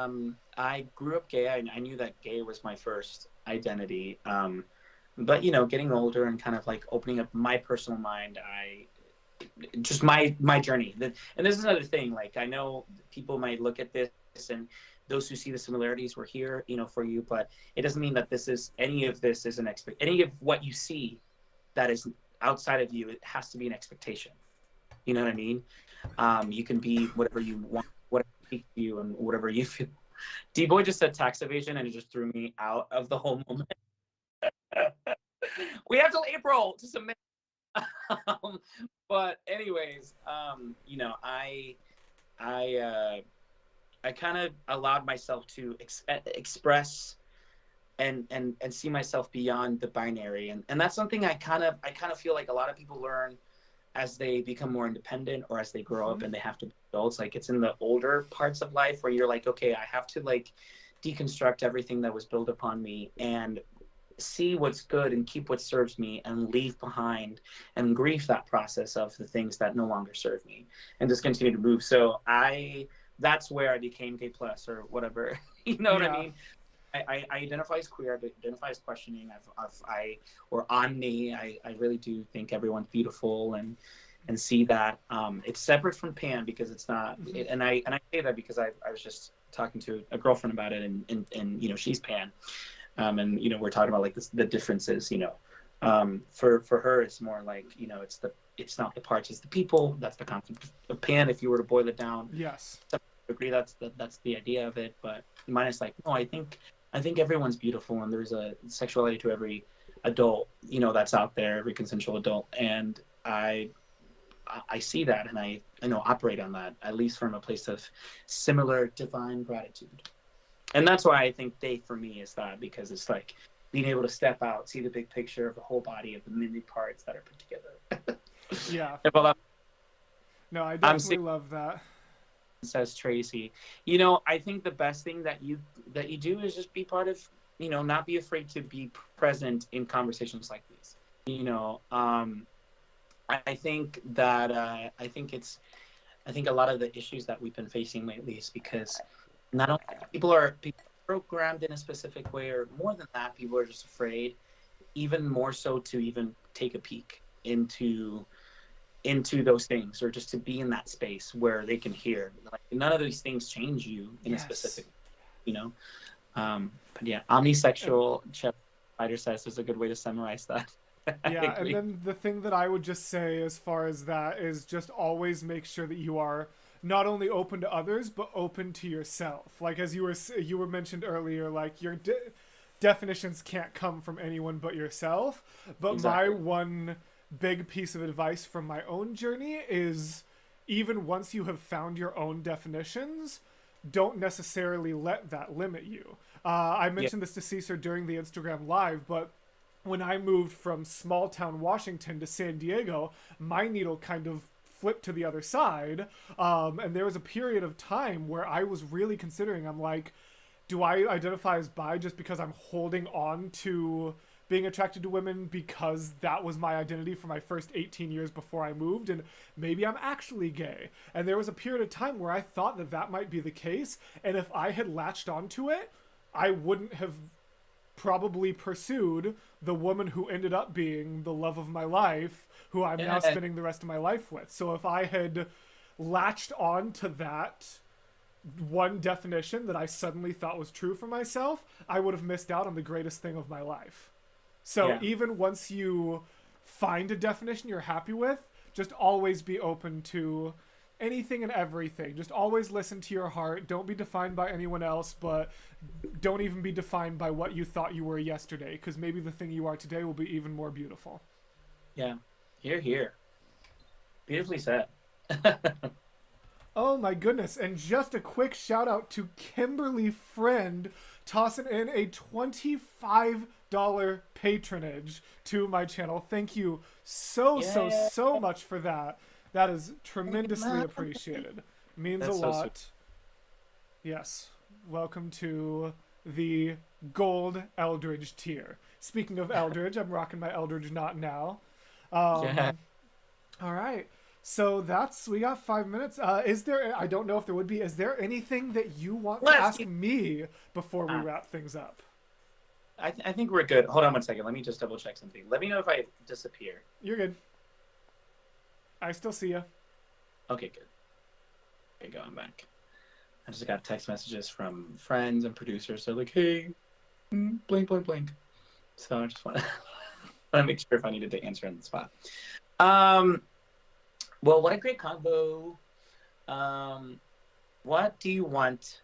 I grew up gay. I knew that gay was my first identity. But, getting older and kind of like opening up my personal mind, just my journey. And this is another thing, like, I know people might look at this and those who see the similarities were here, for you, but it doesn't mean that any of this is any of what you see that is outside of you, it has to be an expectation. You know what I mean? You can be whatever you want, whatever speaks to you and whatever you feel. D-Boy just said tax evasion and it just threw me out of the whole moment. We have till April to submit. But anyways, I kind of allowed myself to express and see myself beyond the binary, and that's something I kind of feel like a lot of people learn as they become more independent or as they grow up and they have to be adults. Like, it's in the older parts of life where you're like, okay, I have to like deconstruct everything that was built upon me and see what's good and keep what serves me and leave behind and grieve that process of the things that no longer serve me and just continue to move. So that's where I became gay plus or whatever. You know what I mean? I identify as queer, I identify as questioning. Or on me, I really do think everyone's beautiful and see that. It's separate from pan because it's not, and I say that because I was just talking to a girlfriend about it and you know, she's pan. And, you know, we're talking about like the differences, you know, for her, it's more like, you know, it's not the parts, it's the people. That's the concept of pan. If you were to boil it down, Yes, I agree. That's the idea of it. But mine is like, no, I think everyone's beautiful, and there's a sexuality to every adult, you know, that's out there, every consensual adult. And I see that, and I know operate on that, at least from a place of similar divine gratitude. And that's why I think they, for me, is that, because it's like being able to step out, see the big picture of the whole body, of the many parts that are put together. yeah. Well, No, I definitely love that. Says Tracy. You know, I think the best thing that you do is just be part of, you know, not be afraid to be present in conversations like these. You know, I think that I think a lot of the issues that we've been facing lately is because not only people are programmed in a specific way, or more than that, people are just afraid, even more so, to even take a peek into those things, or just to be in that space where they can hear. Like, none of these things change you in a specific, you know. But yeah, omnisexual, Ryder says, is a good way to summarize that. Yeah, and then the thing that I would just say as far as that is just always make sure that you are not only open to others, but open to yourself. Like, as you were mentioned earlier, like, your definitions can't come from anyone but yourself. But Exactly. my one big piece of advice from my own journey is, even once you have found your own definitions, don't necessarily let that limit you. I mentioned this to Cesar during the Instagram live, but when I moved from small town Washington to San Diego, my needle kind of flipped to the other side. And there was a period of time where I was really considering, I'm like, do I identify as bi just because I'm holding on to being attracted to women because that was my identity for my first 18 years before I moved, and maybe I'm actually gay? And there was a period of time where I thought that that might be the case, and if I had latched onto it, I wouldn't have probably pursued the woman who ended up being the love of my life, who I'm now spending the rest of my life with. So if I had latched on to that one definition that I suddenly thought was true for myself, I would have missed out on the greatest thing of my life. So even once you find a definition you're happy with, just always be open to anything and everything. Just always listen to your heart. Don't be defined by anyone else, but don't even be defined by what you thought you were yesterday, because maybe the thing you are today will be even more beautiful. Yeah. Here. Beautifully said. Oh my goodness. And just a quick shout out to Kimberly Friend, tossing in a $25 patronage to my channel. Thank you so much for that. That is tremendously appreciated. Means a lot. Yes. Welcome to the Gold Eldridge tier. Speaking of Eldridge, I'm rocking my Eldridge knot now. All right. So we got 5 minutes. Is there, I don't know if there would be, is there anything that you want to ask me before we wrap things up? I think we're good. Hold on 1 second. Let me just double check something. Let me know if I disappear. You're good. I still see you. Okay, good. Okay, go. I'm back. I just got text messages from friends and producers. They're like, hey, blink, blink, blink. So I just want to make sure if I needed to answer on the spot. Well, what a great combo. What do you want?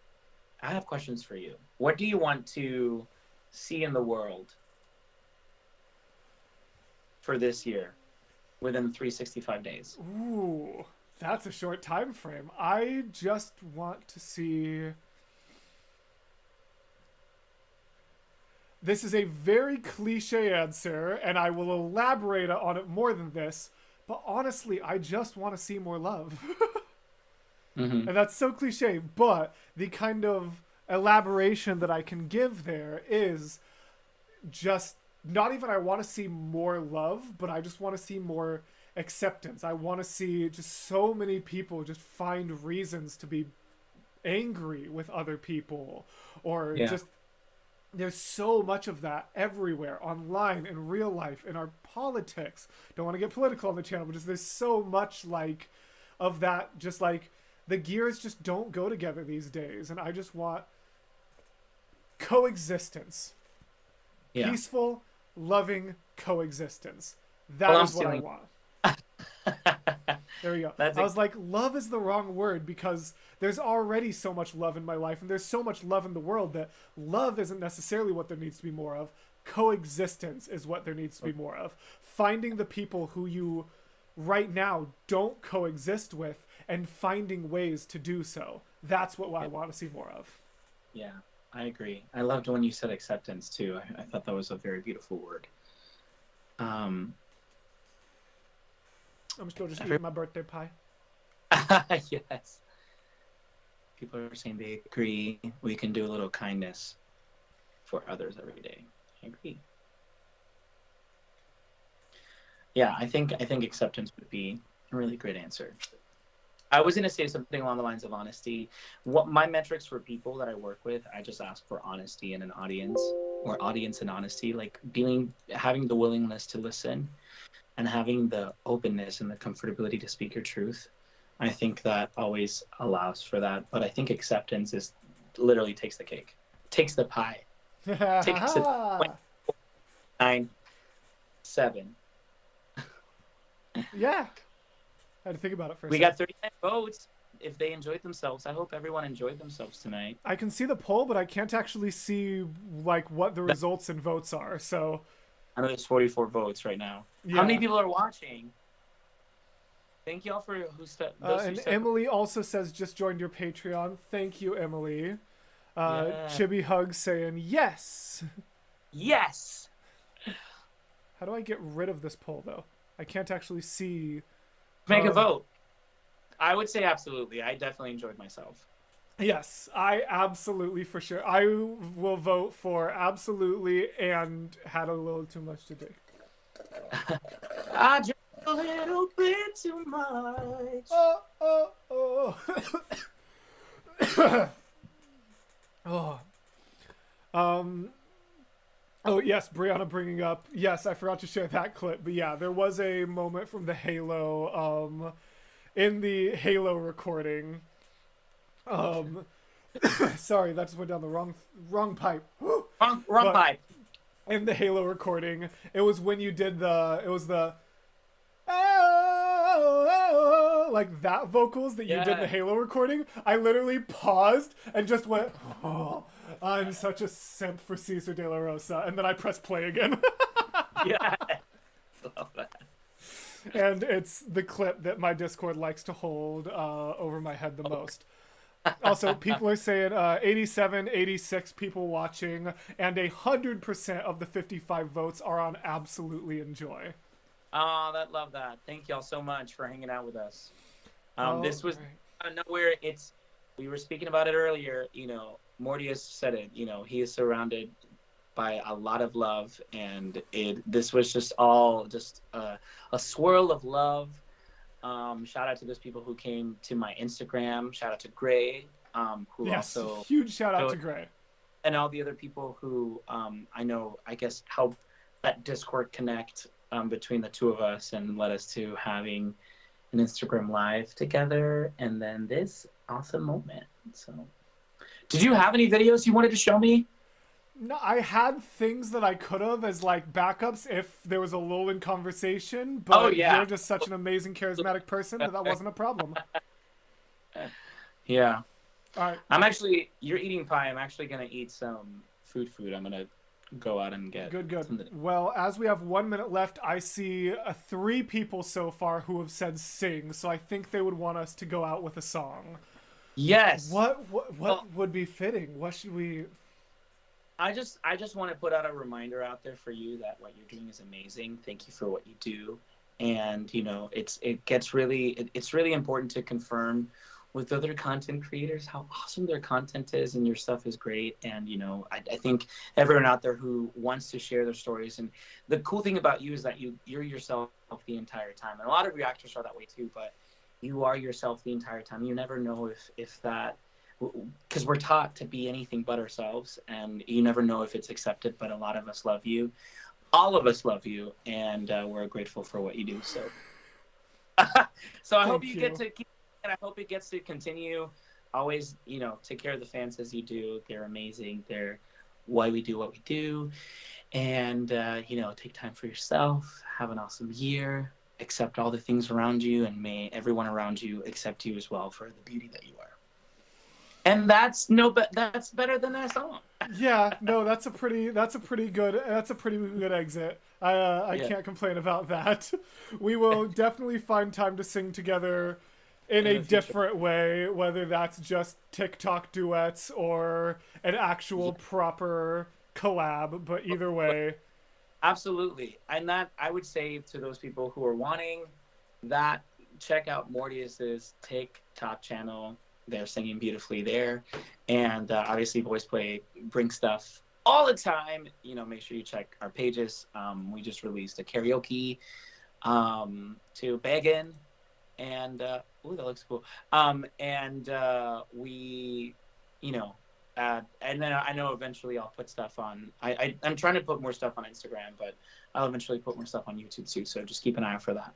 I have questions for you. What do you want to see in the world for this year within 365 days? Ooh, that's a short time frame. I just want to see... This is a very cliche answer, and I will elaborate on it more than this, but honestly, I just want to see more love. And that's so cliche, but the kind of elaboration that I can give there is just not even I want to see more love, but I just want to see more acceptance. I want to see just so many people just find reasons to be angry with other people, or just there's so much of that everywhere, online, in real life, in our politics. Don't want to get political on the channel, but just there's so much like of that, just like the gears just don't go together these days, and I just want coexistence. Peaceful, loving coexistence. That is what I want. There we go. I was like, love is the wrong word, because there's already so much love in my life, and there's so much love in the world that love isn't necessarily what there needs to be more of. Coexistence is what there needs to be more of. Finding the people who you right now don't coexist with and finding ways to do so. That's what I want to see more of. Yeah, I agree. I loved when you said acceptance too. I thought that was a very beautiful word. I'm still just eating my birthday pie. Yes. People are saying they agree. We can do a little kindness for others every day. I agree. Yeah, I think acceptance would be a really great answer. I was going to say something along the lines of honesty. What my metrics for people that I work with, I just ask for honesty in an audience, or audience and honesty, like having the willingness to listen and having the openness and the comfortability to speak your truth. I think that always allows for that. But I think acceptance is literally takes the cake, takes the pie, takes it 9, 7. Yeah. I had to think about it for a second. We got 39 votes. If they enjoyed themselves, I hope everyone enjoyed themselves tonight. I can see the poll, but I can't actually see like what the results and votes are. So I know there's 44 votes right now. Yeah. How many people are watching? Thank you all for and Emily also says just joined your Patreon. Thank you, Emily. Chibi Hug saying yes. Yes. How do I get rid of this poll though? I can't actually see. Make a vote. I would say absolutely. I definitely enjoyed myself. Yes, I absolutely, for sure. I will vote for absolutely and had a little too much to drink. I drank a little bit too much. Oh, yes, Brianna bringing up, yes, I forgot to share that clip, but yeah, there was a moment from the Halo, in the Halo recording, sorry, that just went down the wrong pipe. wrong pipe. In the Halo recording, it was when you did like that vocals that you did in the Halo recording. I literally paused and just went, oh, I'm such a simp for Cesar de la Rosa, and then I pressed play again. Yeah, love that. And it's the clip that my Discord likes to hold over my head the most. Also, people are saying 87, 86 people watching, and 100% of the 55 votes are on absolutely enjoy. Oh, love that. Thank y'all so much for hanging out with us. This was out of nowhere. We were speaking about it earlier. You know, Mortius said it. You know, he is surrounded by a lot of love, and this was just all a swirl of love. Shout out to those people who came to my Instagram. Shout out to Gray, who also huge shout out to Gray, and all the other people who I know, I guess, helped that Discord connect between the two of us and led us to having an Instagram live together, and then this awesome moment. So, did you have any videos you wanted to show me? No, I had things that I could have as like backups if there was a lull in conversation, but you're just such an amazing charismatic person that wasn't a problem. Yeah. All right. You're eating pie. I'm actually going to eat some food. I'm going to go out and get Good. Well, as we have 1 minute left, I see 3 people so far who have said sing, so I think they would want us to go out with a song. Yes. What would be fitting? What should we... I just want to put out a reminder out there for you that what you're doing is amazing. Thank you for what you do. And, you know, it's really important to confirm with other content creators, how awesome their content is, and your stuff is great. And you know, I think everyone out there who wants to share their stories, and the cool thing about you is that you're yourself the entire time. And a lot of reactors are that way too, but you are yourself the entire time. You never know if that, because we're taught to be anything but ourselves, and you never know if it's accepted. But a lot of us love you. All of us love you, and we're grateful for what you do. So, so I hope you get to keep, and I hope it gets to continue. Always, you know, take care of the fans as you do. They're amazing. They're why we do what we do, and you know, take time for yourself. Have an awesome year. Accept all the things around you, and may everyone around you accept you as well for the beauty that you are. And that's that's better than a song. Yeah, no, that's a pretty good exit. I can't complain about that. We will definitely find time to sing together in a different way, whether that's just TikTok duets or an actual proper collab, but either way. Absolutely. And that, I would say to those people who are wanting that, check out Mortius's TikTok channel. They're singing beautifully there. And obviously VoicePlay brings stuff all the time. You know, make sure you check our pages. We just released a karaoke to Beggin. And, ooh, that looks cool. We, you know, and then I know eventually I'll put stuff on. I'm trying to put more stuff on Instagram, but I'll eventually put more stuff on YouTube too. So just keep an eye out for that.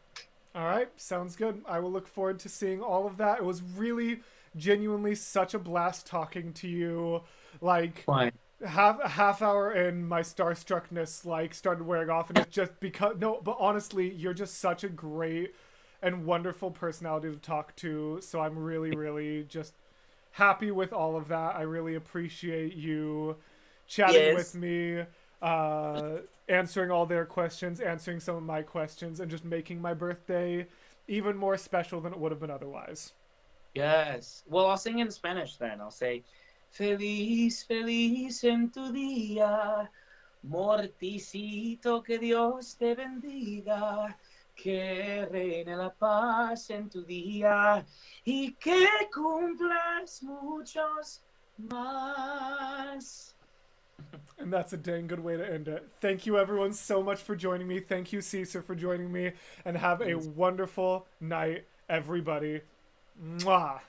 All right, sounds good. I will look forward to seeing all of that. It was really, genuinely such a blast talking to you. Like, a half hour in, my starstruckness like started wearing off, and it's just because but honestly, you're just such a great and wonderful personality to talk to. So I'm really, really just happy with all of that. I really appreciate you chatting with me, answering all their questions, answering some of my questions, and just making my birthday even more special than it would have been otherwise. Yes. Well, I'll sing in Spanish then. I'll say, Feliz, feliz en tu día, Mortisito, que Dios te bendiga. Que reine la paz en tu día y que cumplas muchos más. And that's a dang good way to end it. Thank you everyone so much for joining me. Thank you, Cesar, for joining me. And have a wonderful night, everybody. Mwah.